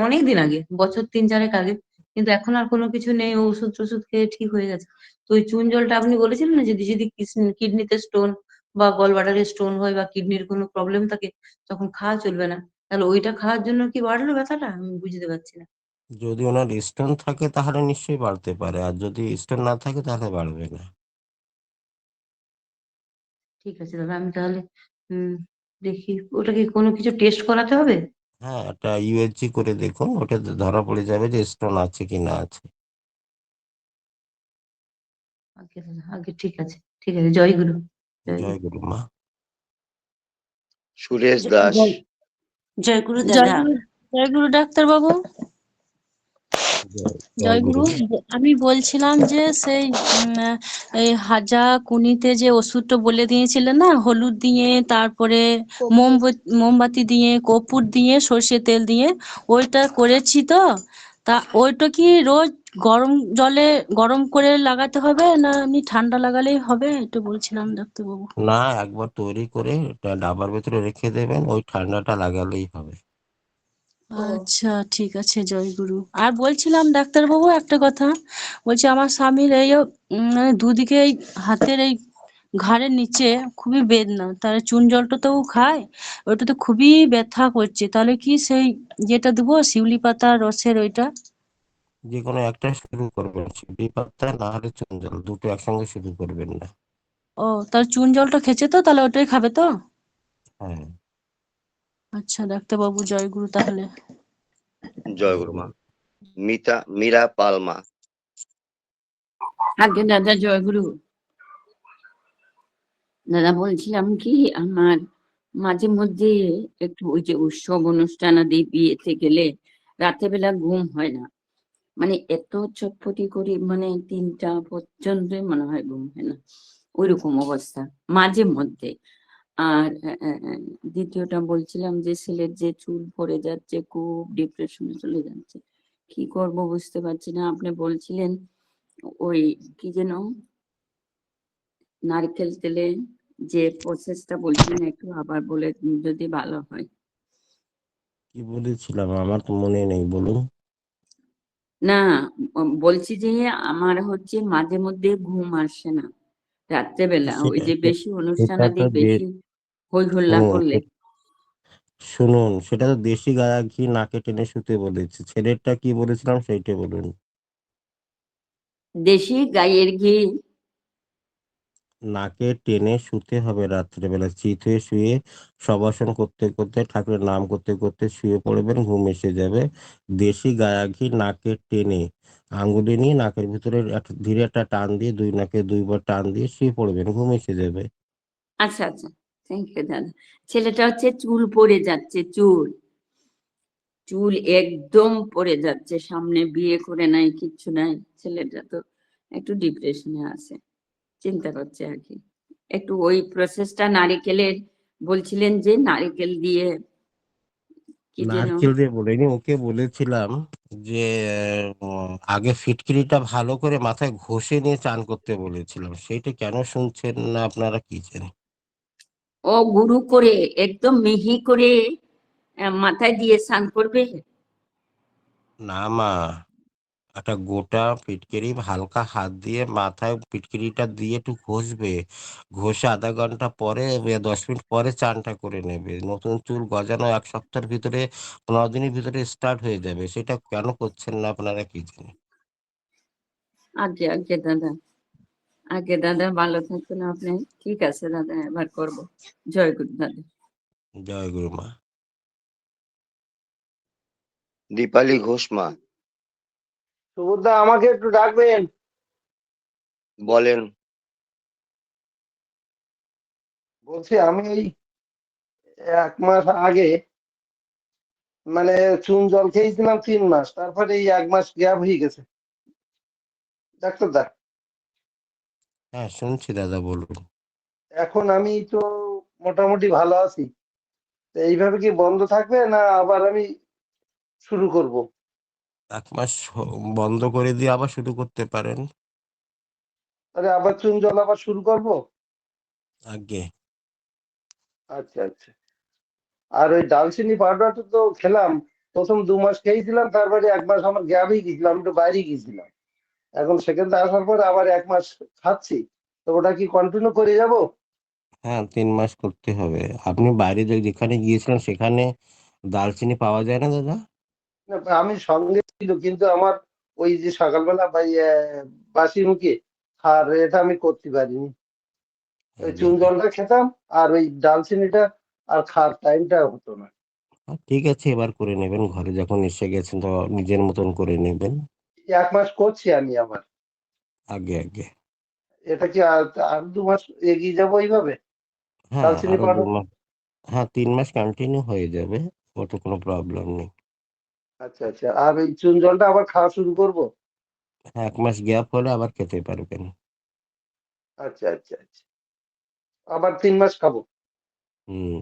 অনেক দিন আগে, বছর 3-4 আগে, কিন্তু এখন আর কোনো কিছু নেই, ও ওষুধ টষুধ খেয়ে ঠিক হয়ে গেছে। তো ওই চুন জলটা আপনি বলেছিলেন না, যদি যদি কিডনিতে স্টোন বা গল ব্লাডারে স্টোন হয় বা কিডনির কোনো প্রবলেম থাকে তখন খাওয়া চলবে না, তাহলে ওইটা খাওয়ার জন্য কি বাড়লো ব্যথাটা? আমি বুঝতে পারছি না। যদি ওনার স্টোন থাকে তাহলে নিশ্চয়ই বাড়তে পারে, আর যদি স্টোন না থাকে তাহলে বাড়বে না। ঠিক আছে দাদা, আমি তাহলে উম দেখি ওটা কি কোনো কিছু টেস্ট করাতে হবে? হ্যাঁ, একটা ইউএসজি করে দেখুন, ওটা ধরা পড়ে যাবে যে স্টোন আছে কি না আছে। আগে দাদা আগে, ঠিক আছে ঠিক আছে, জয় গুরু। জয় জয় গুরু। গুরু মা। সুরেশ দাস। জয় জয় গুরু জয় দাদা। গুরু, জয় গুরু ডাক্তার বাবু। জয় জয় গুরু। গুরু। আমি বলছিলাম যে সেই এই হাজা কুনিতে যে ওষুধটা বলে দিয়েছিলেন না, হলুদ দিয়ে, তারপরে মোমবাতি দিয়ে, কর্পূর দিয়ে, সর্ষে তেল দিয়ে, ওইটা করেছি তো। তা ওইটা কি রোজ গরম জলে গরম করে লাগাতে হবে, না এমনি ঠান্ডা লাগালেই হবে, এটা বলছিলাম ডাক্তারবাবু। না, একবার তৈরি করে এটা ডাবার ভিতরে রেখে দেবেন, ওই ঠান্ডাটা লাগালেই হবে। আচ্ছা ঠিক আছে, জয় গুরু। আর বলছিলাম ডাক্তারবাবু একটা কথা, বলছি আমার স্বামীর এই মানে দুদিকে এই হাতের এই ঘাড়ের নিচে খুবই বেদনা, তাহলে চুন জলটা তো ও খায়, ওটা তো খুবই ব্যথা করছে, তাহলে কি সেই যেটা দেবো শিউলি পাতার রসের ওইটা? যে কোনো একটা শুরু করবেন, শিউলি পাতা না হলে চুন জল, দুটো একসঙ্গে শুরু করবেন না। ও তাহলে চুন জলটা খেছে তো, তাহলে ওটাই খাবে তো? হ্যাঁ। আচ্ছা ডাক্তারবাবু, জয় গুরু তাহলে। জয় গুরু মা। মীরা পালমা। আগে দাদা, জয় গুরু। দাদা বলছিলাম কি, আমার মাঝে মধ্যে একটু ওই যে উৎসব অনুষ্ঠান আদি বিয়েতে গেলে রাতের বেলা ঘুম হয় না, মানে এত চটপটি করি, মানে 3টা পর্যন্তই মনে হয় ঘুম হয় না। ওইরকম অবস্থা মাঝে মধ্যে। আর দ্বিতীয়টা বলছিলাম যে ছেলের যে চুল পড়ে যাচ্ছে, খুব ডিপ্রেশনে চলে যাচ্ছে, কি করব বুঝতে পারছি না। আপনি বলছিলেন ওই কি যেন নারকেল তেলে যে প্রসেসটা বলছিলেন, একটু আবার বলে যদি ভালো হয়। কি বলেছিলাম আমার তো মনে নেই, বলুন। না, বলছি যে আমার হচ্ছে মাঝে মধ্যে ঘুম আসে না রাত্রেবেলা, ওই যে বেশি সেটা অনুষ্ঠানাদি তো বেশি হই হল্লা শুনুন করলে। শুনুন, সেটা তো দেশি গাঁজা ঘি নাকে টেনে শুতে বলেছি। ছেলেরটা কি বলেছিলাম সেইটা বলুন। দেশি গাইয়ের ঘি নাকে টেনে শুতে হবে রাত্রেবেলা, চিত হয়ে শুয়ে শবাসন করতে করতে ঠাকুরের নাম করতে করতে শুয়ে পড়বেন, ঘুম এসে যাবে। দেশি গাঁজা ঘি নাকে টেনে আঙ্গুলে নিয়ে নাকের ভিতরে ধীরে একটা টান দিয়ে দুই নাকে দুইবার টান দিয়ে শুয়ে পড়বেন, ঘুম এসে যাবে। আচ্ছা আচ্ছা, থ্যাংক ইউ দাদা। ছেলেটা হচ্ছে চুল পড়ে যাচ্ছে, চুল চুল একদম পড়ে যাচ্ছে, সামনে বিয়ে করে নাই, কিচ্ছু নাই, ছেলেটা তো একটু ডিপ্রেশনে আছে, চিন্তা করছে আর কি। একটু ওই প্রসেসটা নারিকেলের বলছিলেন যে নারিকেল দিয়ে কি যেন। নারকেল দিয়ে বলিনি, ওকে বলেছিলাম যে আগে ফিটকিরিটা ভালো করে মাথায় ঘষে নিয়ে চান করতে বলেছিলাম। সেইটা কেন শুনছেন না আপনারা, কি জানি। ও গুরু করে একদম মিহি করে মাথায় দিয়ে স্নান করবে। না মা, একটা গোটা ফিটকিরি হালকা হাত দিয়ে মাথায় ফিটকিরিটা দিয়ে একটু ঘষবে, ঘষে আধা ঘন্টা পরে 10 মিনিট পরে চানটা করে নেবে। নতুন চুল গজানো 1 সপ্তাহের ভিতরে 15 দিনের ভিতরে স্টার্ট হয়ে যাবে। সেটা কেন করছেন না আপনারা, কি জানি। আগে আগে দাদা, আগে দাদা, ভালো থাকুন আপনি। ঠিক আছে দাদা, এবার করবো। জয় গুরু দাদা। জয় গুরু মা। দীপালি ঘোষ মা, সুবোধদা আমাকে একটু ডাকবেন। বলেন। বলছি আমি এই 1 মাস আগে মানে চুন জল খেয়েছিলাম 3 মাস, তারপরে এই 1 মাস গ্যাপ হয়ে গেছে ডাক্তার দা। হ্যাঁ শুনছি দাদা, বলুন। এখন আমি তো মোটামুটি ভালো আছি, তো এইভাবে কি বন্ধ থাকবে না আবার আমি শুরু করব? 1 মাস বন্ধ করে দিয়ে আবার শুরু করতে পারেন। তাহলে আবার চুন জল আবার শুরু করব? আগে আচ্ছা আচ্ছা। আর ওই দালচিনি পাউডারটা তো খেলাম, প্রথম 2 মাস খেয়েছিলাম, তারপরে 1 মাস আমার গ্যাপ হয়ে গেছিলাম, একটু বাইরে গেছিলাম। এখন সেখানে আসার পর আবার 1 মাস খাচ্ছি, তো ওটা কি কন্টিনিউ করে যাব? হ্যাঁ 3 মাস করতে হবে। আপনি বাইরে যেখানে গিয়েছিলেন সেখানে দারচিনি পাওয়া যায় না দাদা? না, আমি সঙ্গে ছিল, কিন্তু আমার ওই যে সকালবেলা বাসি মুখে আর এটা আমি করতে পারিনি। ওই চুন জলটা খেতাম আর ওই ডালচিনিটা আর খাওয়ার টাইমটা হতো না। ঠিক আছে, এবার করে নেবেন, ঘরে যখন এসে গেছেন তো নিজের মতন করে নেবেন। 1 মাস করছি আমি আবার। আগে আগে এটা কি আর 2 মাস এগিয়ে যাবো এইভাবে হ্যাঁ দালচিনি আরো পাউডার? 2 মাস, হ্যাঁ 3 মাস কন্টিনিউ হয়ে যাবে, ওটা কোনো প্রবলেম নেই। আচ্ছা আচ্ছা। আর ওই চুন জলটা আবার খাওয়া শুরু করব? হ্যাঁ 1 মাস গ্যাপ হলে আবার খেতে পারবেন। আচ্ছা আচ্ছা আচ্ছা। আবার 3 মাস খাবো? হুম।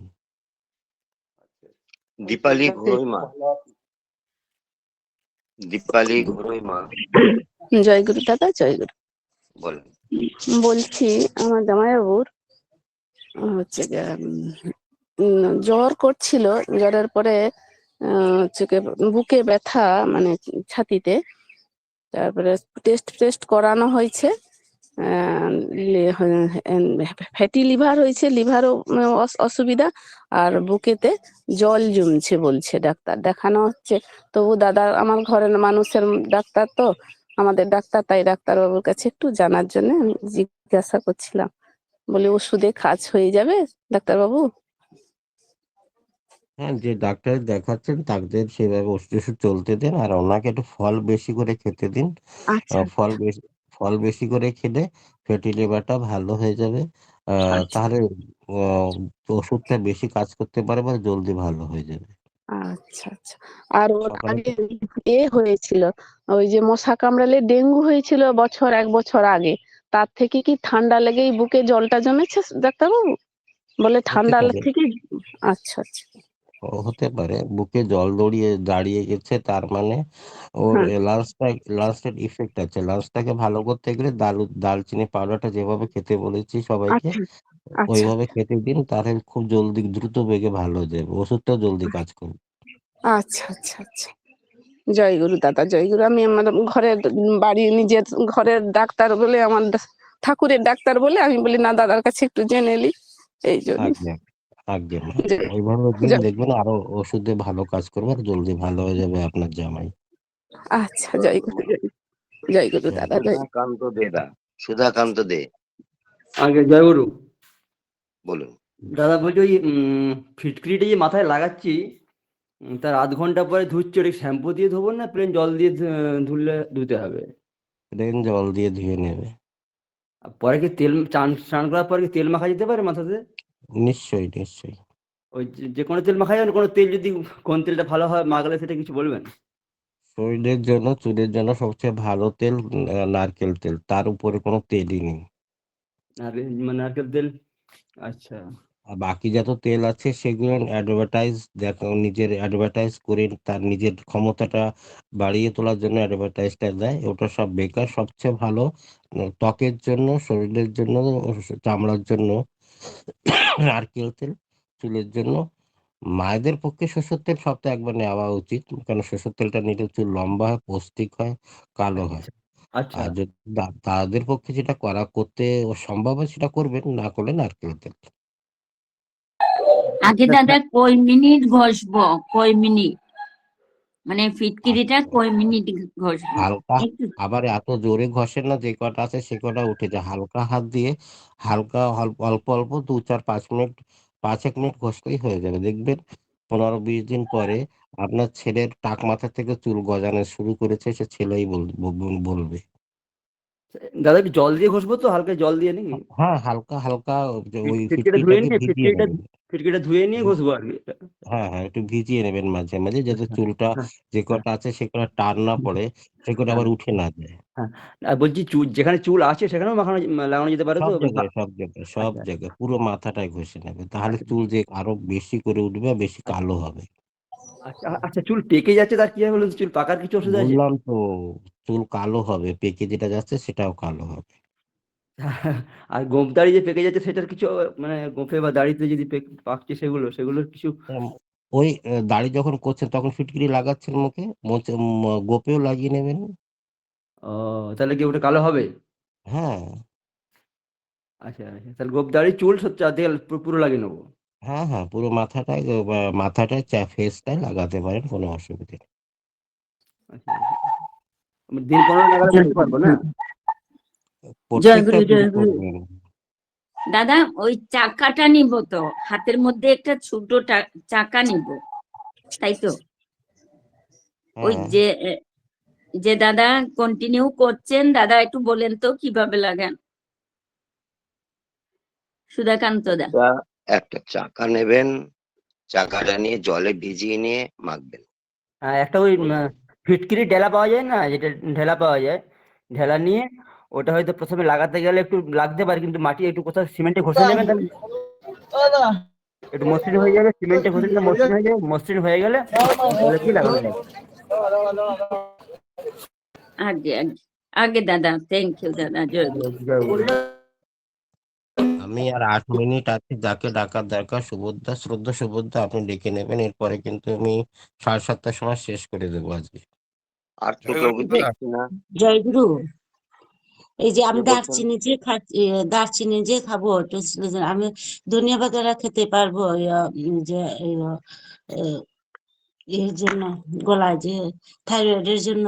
দীপালি ঠিক আছে, ঘোরই একটু মা, ভালো আছি। দীপালি ঘোরই মা, জয় গুরু দাদা, জয় গুরু। বলেন। বলছি আমার জামাইবাবুর হচ্ছে যে জ্বর করছিল, জ্বরের পরে হচ্ছে গিয়ে বুকে ব্যথা, মানে ছাতিতে। তারপরে টেস্ট করানো হয়েছে, ফ্যাটি লিভার হয়েছে, লিভারও অসুবিধা, আর বুকেতে জল জমছে বলছে ডাক্তার, দেখানো হচ্ছে। তবু দাদা আমার ঘরের মানুষের ডাক্তার তো, আমাদের ডাক্তার, তাই ডাক্তারবাবুর কাছে একটু জানার জন্য আমি জিজ্ঞাসা করছিলাম। বলি ওষুধে কাজ হয়ে যাবে ডাক্তারবাবু? হ্যাঁ, যে ডাক্তার দেখাচ্ছেন তাদের সেভাবে ওষুধ টষুধ চলতে দেন, আর ওনাকে একটু ফল বেশি করে খেতে দিন। আচ্ছা ফল বেশি করে খেলে ফ্যাটি লিভারটা ভালো হয়ে যাবে। আচ্ছা তাহলে ওষুধটা বেশি কাজ করতে পারবে, জলদি ভালো হয়ে যাবে। আচ্ছা আচ্ছা। আর ওর সকালে আগে হয়েছিল, ওই যে মশা কামড়ালে ডেঙ্গু হয়েছিল 1 বছর আগে, তার থেকে কি ঠান্ডা লেগেই বুকে জলটা জমেছে ডাক্তারবাবু? বলে হতে ঠান্ডা পারে, থেকে। আচ্ছা আচ্ছা। হতে পারে বুকে জল দাঁড়িয়ে গেছে, তার মানে ওর হ্যাঁ। লাঞ্চটার ইফেক্ট আছে। লাঞ্চটাকে ভালো করতে গেলে দালচিনি পাউডারটা যেভাবে খেতে বলেছি সবাইকে, আচ্ছা আচ্ছা ওইভাবে খেতে দিন, তাহলে খুব জলদি দ্রুত বেগে ভালো হয়ে যাবে, ওষুধটাও জলদি কাজ করবে। আচ্ছা আচ্ছা আচ্ছা। জয়গুরু দাদা, জয়গুরু। আমি আমার ঘরের বাড়ি নিজের ঘরের ডাক্তার বলে, আমার ঠাকুরের ডাক্তার বলে আমি বলি না দাদার কাছে একটু জেনে নিই, এই জন্য। আজ্ঞে আজ্ঞে মা, ওইভাবে দিন, দেখবেন আরো ওষুধে ভালো কাজ করবে আর জলদি ভালো হয়ে যাবে আপনার জামাই। আচ্ছা, জয়গুরু, জয়গুরু দাদা, জয়। সুধাকান্ত দে দা, সুধাকান্ত দে, আগে জয়গুরু। বলুন। দাদা বলছি ওই ফিটকিরিটা যে মাথায় লাগাচ্ছি, তার আধ ঘন্টা পরে ধুচ্ছি, ওটা শ্যাম্পু দিয়ে ধোবো না প্লেন জল দিয়ে ধুতে হবে? প্লেন জল দিয়ে ধুয়ে নেবে। আর পরে কি তেল স্নান করার পরে কি তেল মাখা যেতে পারে মাথাতে? নিশ্চয়ই নিশ্চয়ই। ওই যে কোনো তেল মাখা যাবে না? কোনো তেল যদি, কোন তেলটা ভালো হয় মাখলে সেটা কিছু বলবেন? শরীরের জন্য, চুলের জন্য সবচেয়ে ভালো তেল নারকেল তেল, তার উপরে কোনো তেলই নেই। নারকেল তেল। আচ্ছা। আর বাকি যত তেল আছে সেগুলো অ্যাডভার্টাইজ, দেখো নিজের অ্যাডভার্টাইজ করে তার নিজের ক্ষমতাটা বাড়িয়ে তোলার জন্য অ্যাডভার্টাইজটা দেয়, ওটা সব বেকার। সবচেয়ে ভালো ত্বকের জন্য, শরীরের জন্য, চামড়ার জন্য নারকেল তেল, চুলের জন্য মায়েদের পক্ষে সরষের তেল সপ্তাহে একবার নেওয়া উচিত, কারণ সরষের তেলটা নিলে চুল লম্বা হয়, পৌষ্টিক হয়, কালো হয়। আচ্ছা। আর যদি তাদের পক্ষে যেটা করতে সম্ভব হয় সেটা করবেন, না করলে নারকেল তেল। আগে দাদা কয় মিনিট ঘষবো, কয় মিনিট, মানে ফিটকিরিটা কয় মিনিট ঘষবো? হালকা, একটু আবার এত জোরে ঘষেন না, যে কটা আছে সে কটা উঠে যায়। হালকা হাত দিয়ে, হালকা অল্প অল্প অল্প 2, 4, 5 মিনিট, 5-1 মিনিট ঘষলেই হয়ে যাবে। দেখবেন 15-20 দিন পরে আপনার ছেলের টাক মাথা থেকে চুল গজানো শুরু করেছে, সে ছেলেই বলবে। দাদা একটু জল দিয়ে ঘষবো তো, হালকা জল দিয়ে নাকি? হ্যাঁ, হালকা হালকা ওই ফিটকিরিটা ধুয়ে ফিটকিরিটাকে নিয়ে, ভিজিয়ে নেবেন। ফিটকিরিটা ধুয়ে নিয়ে ঘষবো আর কি? হ্যাঁ হ্যাঁ, একটু ভিজিয়ে নেবেন মাঝে মাঝে, যাতে চুলটা হ্যাঁ যে হ্যাঁ কটা আছে সে কটা টান না পড়ে, সে কটা হ্যাঁ আবার উঠে না যায়। হ্যাঁ। আর বলছি চুল, যেখানে চুল আছে সেখানেও লাগানো যেতে পারে তো? সব জায়গায়, সব জায়গায়, সব আচ্ছা জায়গায় পুরো মাথাটাই ঘষে নেবে, তাহলে আচ্ছা চুল যে আরো বেশি করে উঠবে, আর বেশি আচ্ছা কালো হবে। আচ্ছা আচ্ছা। চুল পেকে যাচ্ছে, তার কি হবে বলুন তো? চুল পাকার কিছু ওষুধ আছে? বললাম তো, চুল কালো হবে, পেকে যেটা যাচ্ছে সেটাও কালো হবে। আর গোঁফ দাড়ি যে পেকে যাচ্ছে সেটার কিছু, মানে গোঁফে বা দাড়িতে যদি পাকছে সেগুলোর কিছু? এম, ওই দাড়ি যখন করছেন তখন ফিটকিরি লাগাচ্ছেন মুখে, গোপেও লাগিয়ে নেবেন। ও, তাহলে কি ওটা কালো হবে? হ্যাঁ আচ্ছা আচ্ছা, তাহলে গোঁফ দাড়ি চুল সব চারদিকে পুরো লাগিয়ে নেবো? হ্যাঁ হ্যাঁ, পুরো মাথাটায়, মাথাটায় ফেসটায় লাগাতে পারেন, কোনো অসুবিধা নেই। আচ্ছা আচ্ছা। দিন 15 লাগালে বুঝতে পারবো না? প্রত্যেকটা জয়গুরু, দিন জয়গুরু। করবেন। দাদা ওই চাকাটা নিব তো, হাতের মধ্যে একটা ছোট চাকা নিব, তাই তো? ওই হ্যাঁ, যে দাদা কন্টিনিউ করছেন, দাদা একটু বলেন তো কিভাবে লাগান, সুধাকান্ত দা। একটা চাকা নেবেন, চাকাটা নিয়ে জলে ভিজিয়ে নিয়ে মাখবেন। একটা ওই ফিটকিরি ঢেলা পাওয়া যায় না, যেটা ঢেলা পাওয়া যায়, ঢেলা নিয়ে ওটা হয়তো প্রথমে লাগাতে গেলে একটু লাগতে পারে, কিন্তু মাটি একটু কোথাও সিমেন্টে ঘষে নেবেন, তাহলে একটু মসৃণ হয়ে যাবে। সিমেন্টে ঘষে নিলে মসৃণ হয়ে যাবে, মসৃণ হয়ে গেলে জলে দিয়ে লাগানো যাবে। আগে আগে আগে দাদা, থ্যাংক ইউ দাদা, জয়গুরু। আমি আর 8 মিনিট আছে, যাকে ডাকার দরকার সুভদ্রা, শ্রদ্ধা সুভদ্রা, আপনি ডেকে নেবেন। এরপরে কিন্তু আমি 7:30টার সময় শেষ করে দেবো আজকে। আর তো কাউকে দেখছি না। জয়গুরু, এই যে আমি কে বলছেন? দারচিনি যে খাবো tonsil-এর জন্য, আমি ধনিয়া পাতা খেতে পারবো? যে এর জন্য, গলায় যে থাইরয়েডের জন্য।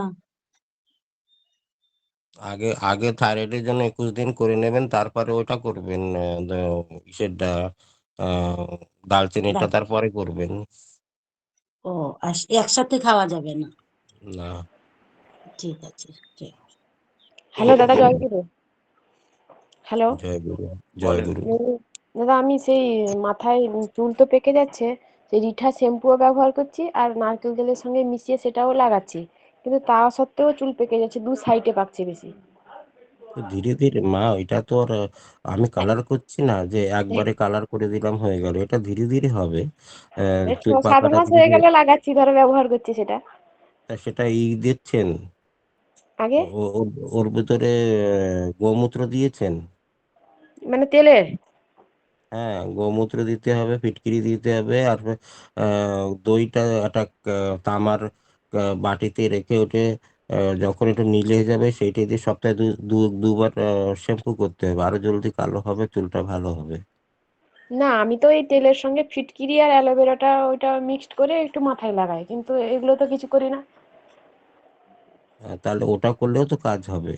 আগে আগে থাইরয়েডের জন্য 21 দিন করে নেবেন, তারপরে ওটা করবেন, সেটা দালচিনিটা দা- তারপরে করবেন। ও, একসাথে খাওয়া যাবে না? না। ঠিক আছে, ঠিক। হ্যালো দাদা, জয়গুরু। হ্যালো জয় গুরু, জয় বলেন। গুরু। দাদা, আমি সেই মাথায় চুল তো পেকে যাচ্ছে, সেই রিঠা শ্যাম্পুও ব্যবহার করছি আর নারকেল তেলের সঙ্গে মিশিয়ে সেটাও লাগাচ্ছি, কিন্তু তা সত্ত্বেও চুল পেকে যাচ্ছে, দু সাইডে পাকছে বেশি। তো ধীরে ধীরে মা, এটা তো আর আমি কালার করছি না যে একবারে কালার করে দিলাম হয়ে গেল, এটা ধীরে ধীরে হবে। এই চুল 7 পাকাটা মাস ধীরে হয়ে ধীরে। গেলে লাগাচ্ছি, ধরো ব্যবহার করছি সেটা। তা সেটা দিচ্ছেন? আগে ওর ভিতরে গোমূত্র দিয়েছেন? মানে তেলের। হ্যাঁ, গোমূত্র দিতে হবে, ফিটকিরি দিতে হবে, আর দইটা একটা তামার বাটিতে রেখে ওঠে, যখন একটু নীল হয়ে যাবে সেইটা দিয়ে সপ্তাহে দুবার শ্যাম্পু করতে হবে, আরো জলদি কালো হবে, চুলটা ভালো হবে। না, আমি তো এই তেলের সঙ্গে ফিটকিরি আর অ্যালোভেরাটা ওইটা মিক্সড করে একটু মাথায় লাগাই, কিন্তু এগুলো তো কিছু করি না। তাহলে ওটা করলেও তো কাজ হবে।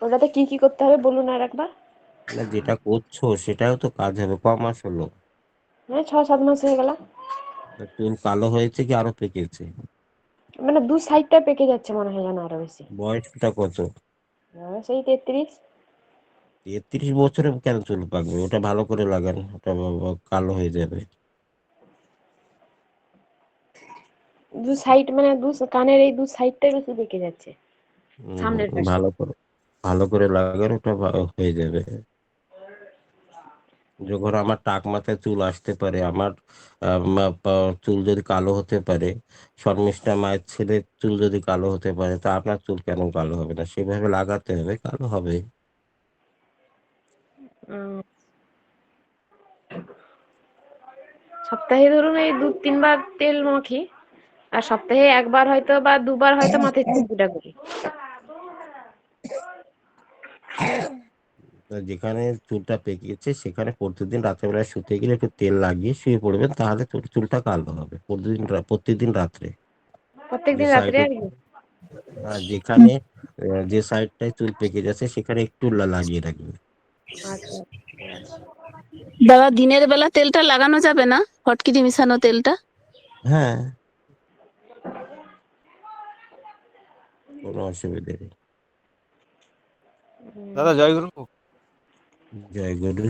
ওটাতে কি কি করতে হবে বলুন আর একবার। না, যেটা করছো সেটাও তো কাজ হবে। ক মাস হলো? মানে 6-7 মাস হয়ে গেল। তা চুল কালো হয়েছে কি আরো পেকেছে? মানে দু সাইডটা পেকে যাচ্ছে মনে হয় যেন আরো বেশি। বয়সটা কত? সেই 33। 33 বছরে কেন চুল পাকবে? ওটা ভালো করে লাগান, ওটা কালো হয়ে যাবে। দু সাইড মানে কানের এই দু সাইডটাই বেশি পেকে যাচ্ছে, সামনের হম, পাশে। ভালো করে লাগান, ওটা হয়ে যাবে। যখন আমার টাক মাথায় চুল আসতে পারে, আমার চুল যদি কালো হতে পারে, শর্মিষ্ঠা মায়ের ছেলের চুল যদি কালো হতে পারে, তা আপনার চুল কেন কালো হবে না? সেভাবে লাগাতে হবে, কালো হবে। উম, সপ্তাহে ধরুন এই 2-3 বার তেল মাখি, আর সপ্তাহে একবার হয়তো বা দুবার হয়তো মাথায় শ্যাম্পুটা করি। যেখানে চুলটা পেকেছে সেখানে প্রতিদিন রাত্রেবেলা শুতে গেলে একটু তেল লাগিয়ে শুয়ে পড়বেন, তাহলে চুলটা কালো হবে প্রতিদিন রাত্রে। যে প্রত্যেকদিন রাত্রে সাইডে, আর কি? যেখানে যে সাইডটায় চুল পেকে যাচ্ছে সেখানে একটু লাগিয়ে রাখবেন। আচ্ছা। দাদা, দিনের বেলা তেলটা লাগানো যাবে না, ফটকিরি মিশানো তেলটা? হ্যাঁ, কোনো অসুবিধা নেই। দাদা জয়গুরু, জয় গুরু।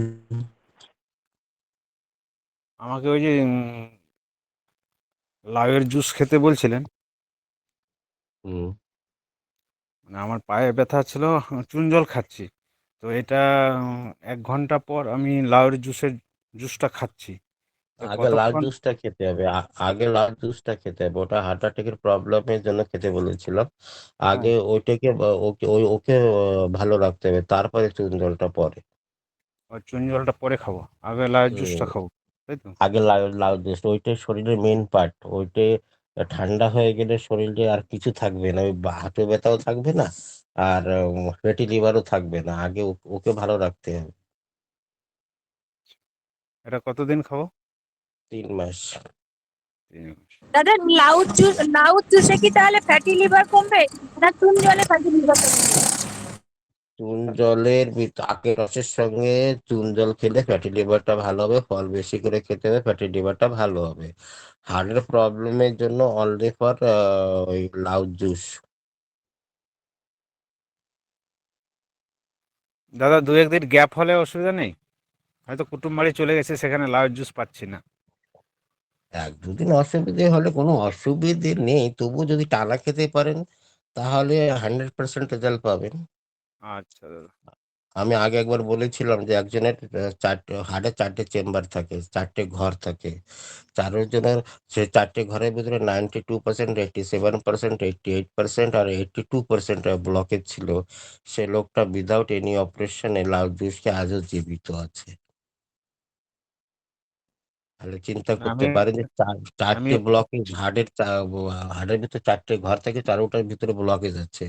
আমাকে ওই যে লাউয়ের জুস খেতে বলছিলেন। হুম। মানে আমার পায়ে ব্যথা ছিল, চুন জল খাচ্ছি। তো এটা 1 ঘন্টা পর আমি লাউয়ের জুসটা খাচ্ছি। তো আগে লাল কতক্ষণ? জুসটা খেতে হবে, আগে লাল জুসটা খেতে হবে, ওটা হার্ট অ্যাটাকের প্রবলেমের জন্য খেতে বলেছিলাম। আগে হ্যাঁ, ওইটাকে ওকে ভালো রাখতে হবে, তারপরে চুন জলটা পরে। ওই চুন জলটা পরে খাবো, আগে লাউয়ের হুম। জুসটা খাবো, তাই তো? আগে লাউ লাউ জুস, ওইটাই শরীরের মেন পার্ট। ওইটাই ঠান্ডা হয়ে গেলে শরীরে আর কিছু থাকবে না, ওই হাঁটু ব্যথাও থাকবে না, আর ফ্যাটি লিভারও থাকবে না। আগে ওকে ভালো রাখতে হবে। এটা কতদিন খাবো? 3 মাস। 3 মাস। দাদা, লাউ জুসে কি তাহলে ফ্যাটি লিভার কমবে, না চুন জলে ফ্যাটি লিভার কমবে? চুন জলের আখের রসের সঙ্গে চুন জল খেলে ফ্যাটি লিভারটা ভালো হবে। ফল বেশি করে খেতে হবে, ফ্যাটি লিভারটা ভালো হবে। হার্টের প্রবলেমের জন্য অনলি ফর ওই লাউ জুস। দাদা, 2-1 দিন গ্যাপ হলে অসুবিধা নেই? হয়তো কুটুম বাড়ি চলে গেছে, সেখানে লাউয়ের জুস পাচ্ছি না। 1-2 দিন অসুবিধে হলে কোনো অসুবিধে নেই, তবু যদি টানা খেতে পারেন তাহলে 100% রেজাল্ট পাবেন। আচ্ছা দাদা। আমি আগে একবার বলেছিলাম যে একজনের হার্টে 4টে চেম্বার থাকে, 4টে ঘর থাকে। চারজনের, সে 4টে ঘরের ভিতরে 92%, 87%, 88% আর 82% ব্লকেজ ছিল। সে লোকটা উইদাউট এনি অপারেশনে লাউ জুসকে আজও জীবিত আছে। তাহলে চিন্তা আমি করতে পারেন যে আমি 4টে ব্লকেজ হার্টের ভিতরে 4টে ঘর থেকে 4টার ভিতরে ব্লকেজ আছে।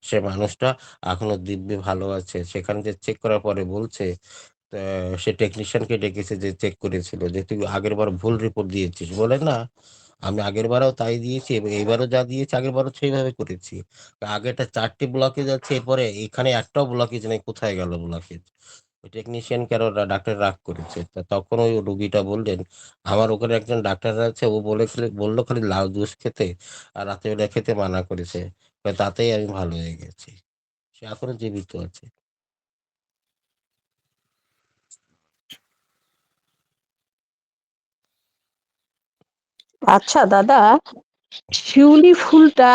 সে মানুষটা এখনো দিব্যি ভালো আছে। সেখানে যে চেক করার পরে বলছে, সে টেকনিশিয়ানকে ডেকেছে যে চেক করেছিল, যে তুই আগের বার ভুল রিপোর্ট দিয়েছিস। বলে না, আমি আগের বারও তাই দিয়েছি এবং এইবারও যা দিয়েছি আগের বারও সেইভাবে করেছি। আগেটা 4টে ব্লকেজ আছে, এরপরে এখানে একটাও ব্লকেজ নেই, কোথায় গেল ব্লকেজ? টেকনিশিয়ানকে আরো ডাক্তার রাগ করেছে। তখন ওই রুগীটা বললেন, আমার ওখানে একজন ডাক্তার আছে, ও বললো খালি লাউ জুস খেতে, আর রাতের খেতে মানা করেছে। তাতেই আমি ভালো হয়ে গেছি। সে এখনো জীবিত আছে। আচ্ছা দাদা, শিউলি ফুলটা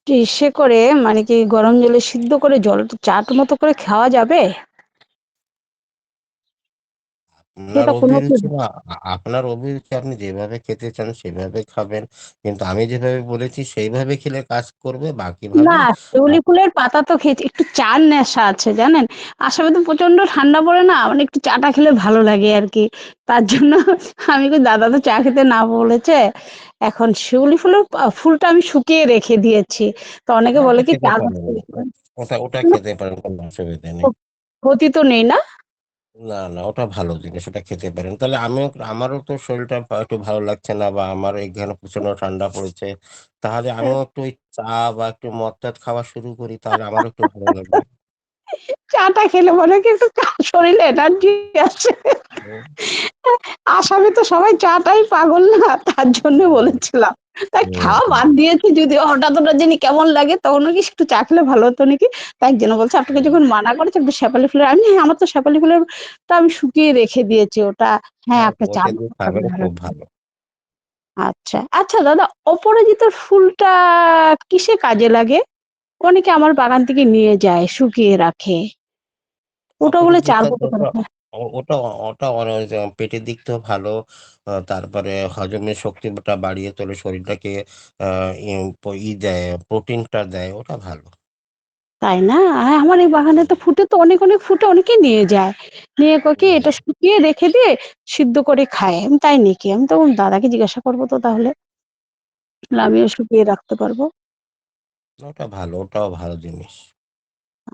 ইসে করে মানে কি গরম জলে সিদ্ধ করে জল চাট মতো করে খাওয়া যাবে? আপনার সেটা কোনো কি অভিরুচি না, আপনার অভিরুচি, আপনি যেভাবে খেতে চান সেভাবে খাবেন, কিন্তু আমি যেভাবে বলেছি সেইভাবে খেলে কাজ করবে, বাকি ভাবে না, শিউলি ফুলের পাতা তো খেয়েছি, একটু চার নেশা আছে জানেন। আসামে তো প্রচন্ড ঠান্ডা পড়ে না, মানে একটু চাটা খেলে ভালো লাগে আর কি। তার জন্য আমি কই দাদা তো চা খেতে না বলেছে। এখন শিউলি ফুলের ফুলটা আমি শুকিয়ে রেখে দিয়েছি। তো অনেকে হ্যাঁ, বলে ওটা কি খেতে চা পারেন, ওটা খেতে পারেন, কোনো অসুবিধা নেই। ক্ষতি তো নেই না? না না, ওটা ভালো জিনিস, ওটা খেতে পারেন। তাহলে আমিও, আমারও তো শরীরটা একটু ভালো লাগছে না, বা আমার এখানে প্রচন্ড ঠান্ডা পড়েছে, তাহলে আমিও একটু ওই চা বা একটু মদ টদ খাওয়া শুরু করি, তাহলে আমারও একটু ভালো লাগবে। চাটা খেলে মনে কি একটু শরীরে এনার্জি আসে। হুম, আসামে তো সবাই চাটাই পাগল না, তার জন্য বলেছিলাম। তাই খাওয়া হুম, বাদ দিয়েছি, যদিও হঠাৎ হঠাৎ জানি কেমন লাগে, তখন নাকি একটু চা খেলে ভালো হতো নাকি। তাই একজন বলছে আপনাকে যখন মানা করেছে একটু শেফালি ফুলের, আমি হ্যাঁ আমার তো শেফালি ফুলের টা আমি শুকিয়ে রেখে দিয়েছি ওটা। হ্যাঁ হ্যাঁ, আপনি চা ওইটা দিয়ে খাবেন, ভালো। খুব ভালো। আচ্ছা আচ্ছা দাদা, অপরাজিতার ফুলটা কিসে কাজে লাগে? অনেকে আমার বাগান থেকে নিয়ে যায় শুকিয়ে রাখে, ওটা বলে চার অপরাজিতা মতো করে ওটা, খায়। ওটা ওটা পেটের দিক থেকেও ভালো, তারপরে হজমের শক্তিটা বাড়িয়ে তোলে, শরীরটাকে দেয়, প্রোটিনটা দেয়, ওটা ভালো। তাই না? আমার এই বাগানে তো ফুটে, তো অনেক অনেক ফুটে, অনেকেই নিয়ে যায়। নিয়ে কয় কি এটা শুকিয়ে রেখে দিয়ে সিদ্ধ করে খায়। আমি তাই নাকি? আমি তখন দাদাকে জিজ্ঞাসা করবো তো তাহলে। তাহলে আমিও শুকিয়ে রাখতে পারবো। ওটা ভালো, ওটাও ভালো জিনিস।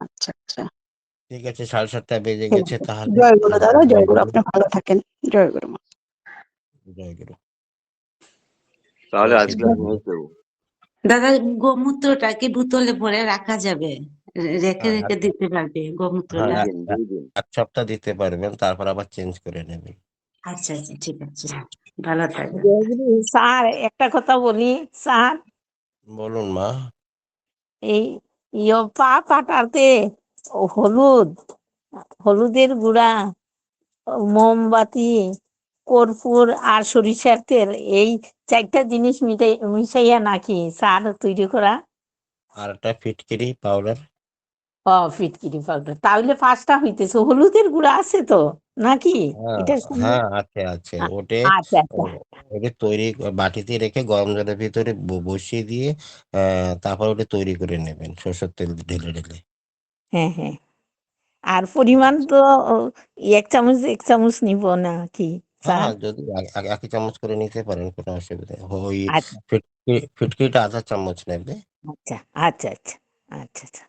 আচ্ছা আচ্ছা, ঠিক আছে, 7:30 বেজে ঠিক গেছে আছে। তাহলে। জয় গুরু হ্যাঁ, দাদা, জয় জয় গুরু, গুরু। আপনি ভালো থাকেন। জয় গুরু মা। জয় গুরু। তাহলে সবাইকে আজকে জয় আমি গুরু। দেবো। দাদা, গোমূত্রটা কি বোতলে ভরে রাখা যাবে? রেখে হ্যাঁ, রেখে দিতে পারবে হ্যাঁ, গোমূত্রটা? 2 দিন। এক সপ্তাহ দিতে পারবেন, তারপর আবার চেঞ্জ করে নেবেন। আচ্ছা আচ্ছা, ঠিক আছে, ভালো থাকবেন। জয়গুরু স্যার, একটা কথা বলি স্যার। বলুন মা। এই পা কাটাতে হলুদ, হলুদের গুঁড়া, মোমবাতি, কর্পূর আর সরিষার তেল, এই 4টা জিনিস মিশাইয়া নাকি স্যার তৈরি করা? আর একটা ফিটকিরি পাউডার। ফিটকিরি পাউডার, তাহলে 5টা হইতেছে। হলুদের গুঁড়া আছে তো নাকি হ্যাঁ, এটার সঙ্গে? হ্যাঁ, আছে আছে, ওটে আচ্ছা আচ্ছা। ওটা তৈরি বাটিতে রেখে গরম জলের ভিতরে বসিয়ে দিয়ে, তারপর ওটা তৈরি করে নেবেন সরষের তেল ঢেলে ঢেলে। হ্যাঁ হ্যাঁ। আর পরিমাণ তো 1 চামচ 1 চামচ নিব নাকি হ্যাঁ, স্যার? যদি এক চামচ করে নিতে পারেন, কোনো অসুবিধা নেই। ওই আচ্ছা ফিটকিরিটা আধা চামচ নেবে। আচ্ছা আচ্ছা আচ্ছা। আচ্ছা আচ্ছা,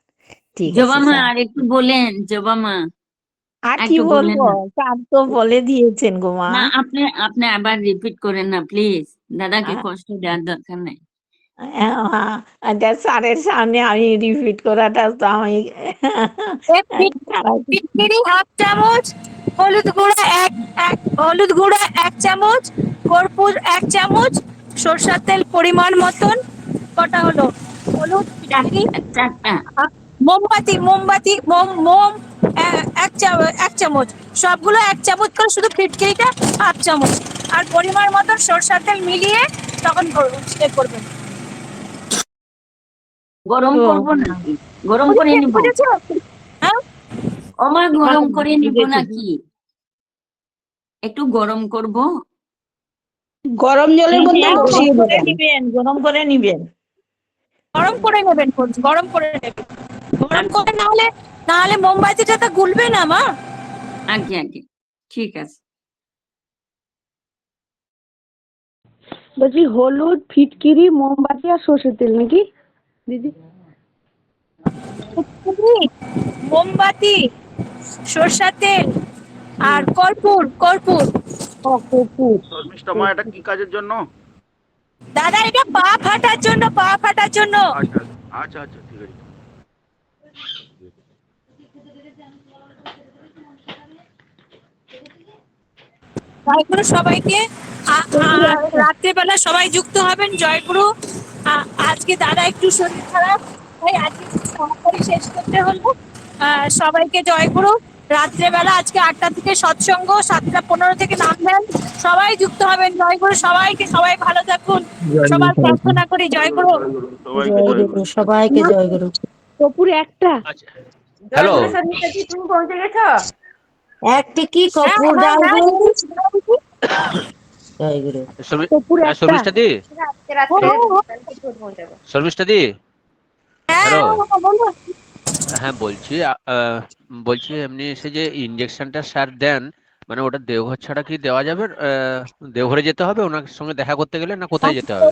ঠিক জবা আছে মা, স্যার। আর একটু বলেন, জবা মা, আর কি একটু বলেন বলবো, না। স্যার তো বলে দিয়েছেন গো মা। না, আপনি আপনি আবার রিপিট করেন না প্লিজ, দাদাকে কষ্ট দেওয়ার দরকার নেই। স্যারের সামনে আমি রিপিট করাটা তো আমি ফিটকিরি 1/2 চামচ, হলুদ গুঁড়া হলুদ গুঁড়া 1 চামচ, কর্পূর 1 চামচ, সরষের তেল পরিমাণ মতন। কটা হলো? হলুদ, ফিটকিরি, চারটা। মোমবাতি মোমবাতি মোম মোম 1 চামচ, সবগুলো 1 চামচ করে, শুধু ফিটকিরিটা 1/2 চামচ। আর পরিমাণ মতন সরষের তেল মিলিয়ে তখন করবেন। গরম ও করবো নাকি? গরম করে নিব? বুঝেছো? হ্যাঁ, ওমা, হ্যাঁ, গরম করে নিব বুঝেছি। নাকি? একটু গরম করব। গরম জলের হ্যাঁ মধ্যে হ্যাঁ, গরম বসিয়ে করে দিবেন। নিবেন, গরম করে নিবেন। গরম করে নেবেন, গরম করে নেবেন। গরম আচ্ছা, করে না হলে মোমবাতিটা তো গুলবে না মা। আগে আগে, ঠিক আছে। বলছি হলুদ, ফিটকিরি, মোমবাতি আর সর্ষের তেল নাকি দিদি? মোমবাতি, সরষের তেল আর কর্পূর কর্পূর। কর্পূর। শর্মিষ্ঠা মা, এটা কি কাজের জন্য? দাদা, এটা পা ফাটার জন্য, পা ফাটার জন্য। আচ্ছা আচ্ছা আচ্ছা, ঠিক আছে। জয়গুরু সবাইকে। রাত্রেবেলা সবাই যুক্ত হবেন। জয়গুরু। আজকে দাদা একটু শরীর খারাপ, তাই আজকে তাড়াতাড়ি শেষ করতে হলো। সবাইকে জয়গুরু। রাত্রেবেলা আজকে 8টা থেকে সৎসঙ্গ, 7টা 15 থেকে নাম দেন, সবাই যুক্ত হবেন। জয় গুরু সবাইকে, সবাই ভালো থাকুন, সবার প্রার্থনা করি। জয় গুরু। সবাইকে জয় জয় গুরু, গুরু। সবাইকে জয় গুরু। কপুর একটা আচ্ছা, জয় হ্যালো, গুরু শর্মিষ্ঠাজি, তুমি পৌঁছে গেছো? একটি কি হ্যাঁ কপুর হ্যাঁ ডাল হ্যাঁ, গো। বলছি, বলছি। জয় গুরু। কপুর হ্যাঁ একটা শর্মিষ্ঠা দি, আজকে রাত্রে কালকে ভোর পৌঁছাবো। শর্মিষ্ঠা দি, হ্যাঁ হ্যালো, হ্যাঁ, বলুন। হ্যাঁ বলছি বলছি এমনি এসে যে ইঞ্জেকশনটা স্যার দেন, মানে ওটা দেওঘর ছাড়া কি দেওয়া যাবে? দেওঘরে যেতে হবে ওনার সঙ্গে দেখা করতে গেলে, না কোথায় যেতে হবে?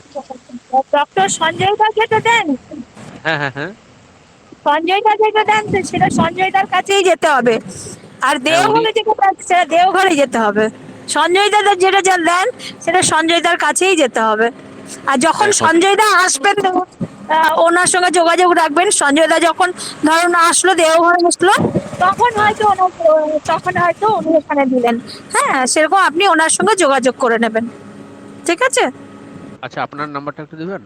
ডক্টর সঞ্জয় দা যেটা দেন, হ্যাঁ হ্যাঁ হ্যাঁ সঞ্জয় দা যেটা দেন সেটা সঞ্জয় দার কাছেই যেতে হবে। আর হ্যাঁ উনি, দেওঘরে যেটা দেন সেটা দেওঘরে যেতে হবে। সঞ্জয় দা যেটা যা দেন সেটা সঞ্জয় দার কাছেই যেতে হবে। আর যখন হ্যাঁ সঞ্জয় দা আসবেন ওনার সঙ্গে যোগাযোগ রাখবেন। সঞ্জয় দা যখন ধরুন আসলো, দেওঘরে আসলো, তখন হ্যাঁ হয়তো তখন হয়তো উনি এখানে দিলেন। হ্যাঁ, সেরকম আপনি ওনার সঙ্গে যোগাযোগ করে নেবেন। ঠিক আছে আচ্ছা, আপনার নাম্বারটা একটু দিবেন?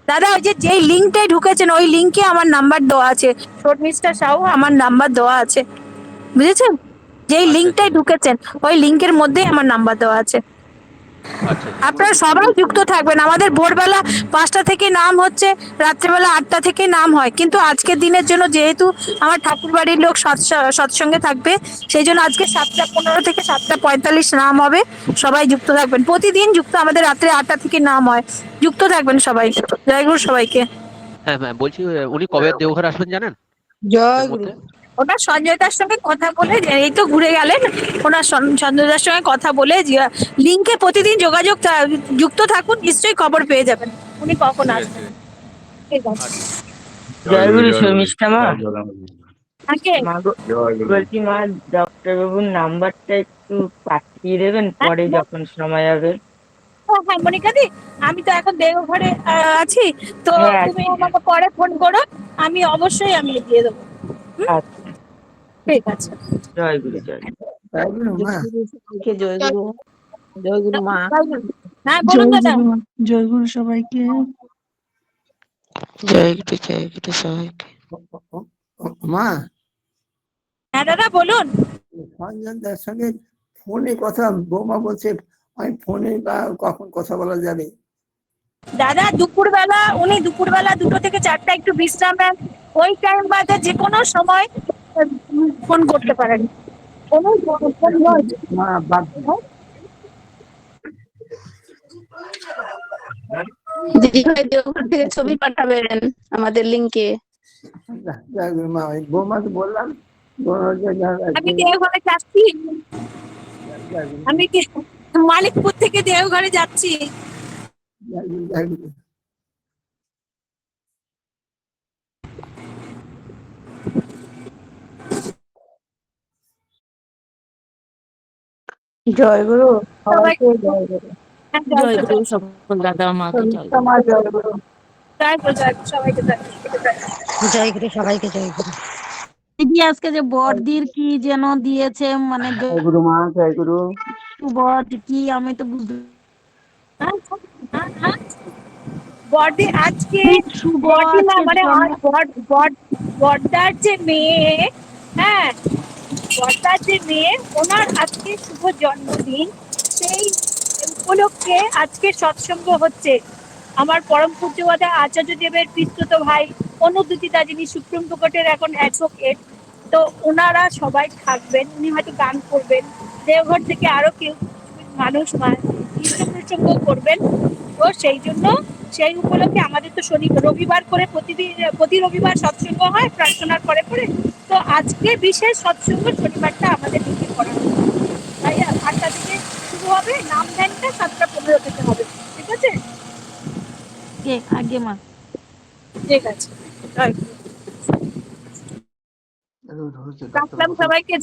দাদা, ওই যে যেই লিঙ্কটাই ঢুকেছেন ওই লিঙ্কে আমার নাম্বার দেওয়া আছে। শর্মিষ্ঠা সাহু আমার নাম্বার দেওয়া আছে, বুঝেছেন? যেই আচ্ছা লিঙ্কটাই ঠিক আছে, ঢুকেছেন ওই লিঙ্কের মধ্যেই আমার নাম্বার দেওয়া আছে। আচ্ছা আচ্ছা ঠিক আপনারা আছে। সবাই যুক্ত থাকবেন। আমাদের ভোরবেলা 5টা থেকে নাম হচ্ছে, রাত্রেবেলা 8টা থেকে নাম হয়। কিন্তু আজকের দিনের জন্য যেহেতু আমার ঠাকুর বাড়ির লোক সৎসঙ্গে থাকবে, সেই জন্য আজকে 7টা 15 থেকে 7টা 45 নাম হবে। সবাই যুক্ত থাকবেন। প্রতিদিন যুক্ত, আমাদের রাত্রে 8টা থেকে নাম হয়। যুক্ত থাকবেন সবাই। জয় গুরু সবাইকে। হ্যাঁ হ্যাঁ বলছি, উনি কবে দেওঘর আসবেন জানেন জয় এর গুরু। মধ্যে? ওনার সঞ্জয় দার সঙ্গে কথা বলে, এই তো ঘুরে গেলেন, ওনার সঞ্জয় দার সঙ্গে কথা বলে লিঙ্কে প্রতিদিন যোগাযোগ যুক্ত থাকুন, নিশ্চয়ই খবর পেয়ে যাবেন উনি কখন ঠিক আছে আসবেন। ঠিক আছে, ঠিক আছে। আচ্ছা। জয় গুরু শর্মিষ্ঠা মা। থাকে মা গো, বলছি মা, ডক্টর বাবুর নাম্বারটা একটু পাঠিয়ে দেবেন পরে যখন সময় হবে। হ্যাঁ মনিকা দি, আমি তো এখন দেওঘরে আছি, তো হ্যাঁ তুমি ঠিক আমাকে আছে। পরে ফোন করো, আমি অবশ্যই আমি দিয়ে দেবো। আচ্ছা, ঠিক আছে। জয় গুরু জয় গুরু। তাই বলো জয় মা। গুরু, সবাইকে জয় গুরু। জয় গুরু মা। হ্যাঁ বলুন দাদা। জয় গুরু সবাইকে। জয় গুরু সবাইকে। মা, হ্যাঁ দাদা বলুন। সঞ্জনদার সঙ্গে ফোনে কথা, বৌমা বলছে আমি ফোনে বা কখন কথা বলা যাবে? দাদা দুপুরবেলা, উনি দুপুরবেলা 2টো থেকে 4টা একটু বিশ্রাম নেন। ওই টাইম বাদে যে কোনো সময় ফোন করতে পারেন। কোনো ফোন নয়। মা বাদ দিদি ভাই দেওঘর থেকে ছবি পাঠাবেন আমাদের লিংকে। মা, ওই বৌমাকে বললাম, বৌমা আমি দেওঘরে যাচ্ছি, আমি মালিকপুর থেকে দেওঘরে যাচ্ছি। জয় গুরু, সবাইকে সবাইকে জয় গুরু। হ্যাঁ, জয় গুরু সকল দাদা মাকে জয় গুরু। তোমার জয় গুরু। জয় গুরু, সবাইকে জয় গুরু। জয় গুরু, সবাইকে জয় গুরু। দিদি আজকে যে বড়দির কি যেন দিয়েছে, মানে জয় গুরু মা, জয় গুরু। বট কি আমি তো বুঝতে বড়দি আজকে, শুভ বড়দি না আজকে মানে জন্ম। বড়দার যে মেয়ে, হ্যাঁ বড়দার যে মেয়ে, ওনার আজকে শুভ জন্মদিন। সেই উপলক্ষে আজকে সৎসঙ্গ হচ্ছে। আমার পরম পূজ্যবাদা আচার্য দেবের পিস্তত ভাই অনুদ্যুতিদা, যিনি সুপ্রিম কোর্টের এখন অ্যাডভোকেট, তো ওনারা সবাই থাকবেন। উনি হয়তো গান করবেন, দেওঘর থেকে আরো কেউ মানুষ কৃষ্ণ প্রসঙ্গ করবেন। তো সেই জন্য, সেই উপলক্ষে আমাদের তো রবিবার করে প্রতি রবিবার সৎসঙ্গ হয় প্রার্থনার পরে পরে। তো আজকে বিশেষ সৎসঙ্গ শনিবারটা আমাদের দিকে করা হবে। তাই 8টা থেকে শুরু হবে, নাম ধ্যানটা 7টা 15 থেকে হবে। ঠিক আছে? আগে মা। ঠিক আছে, রাখলাম সবাইকে।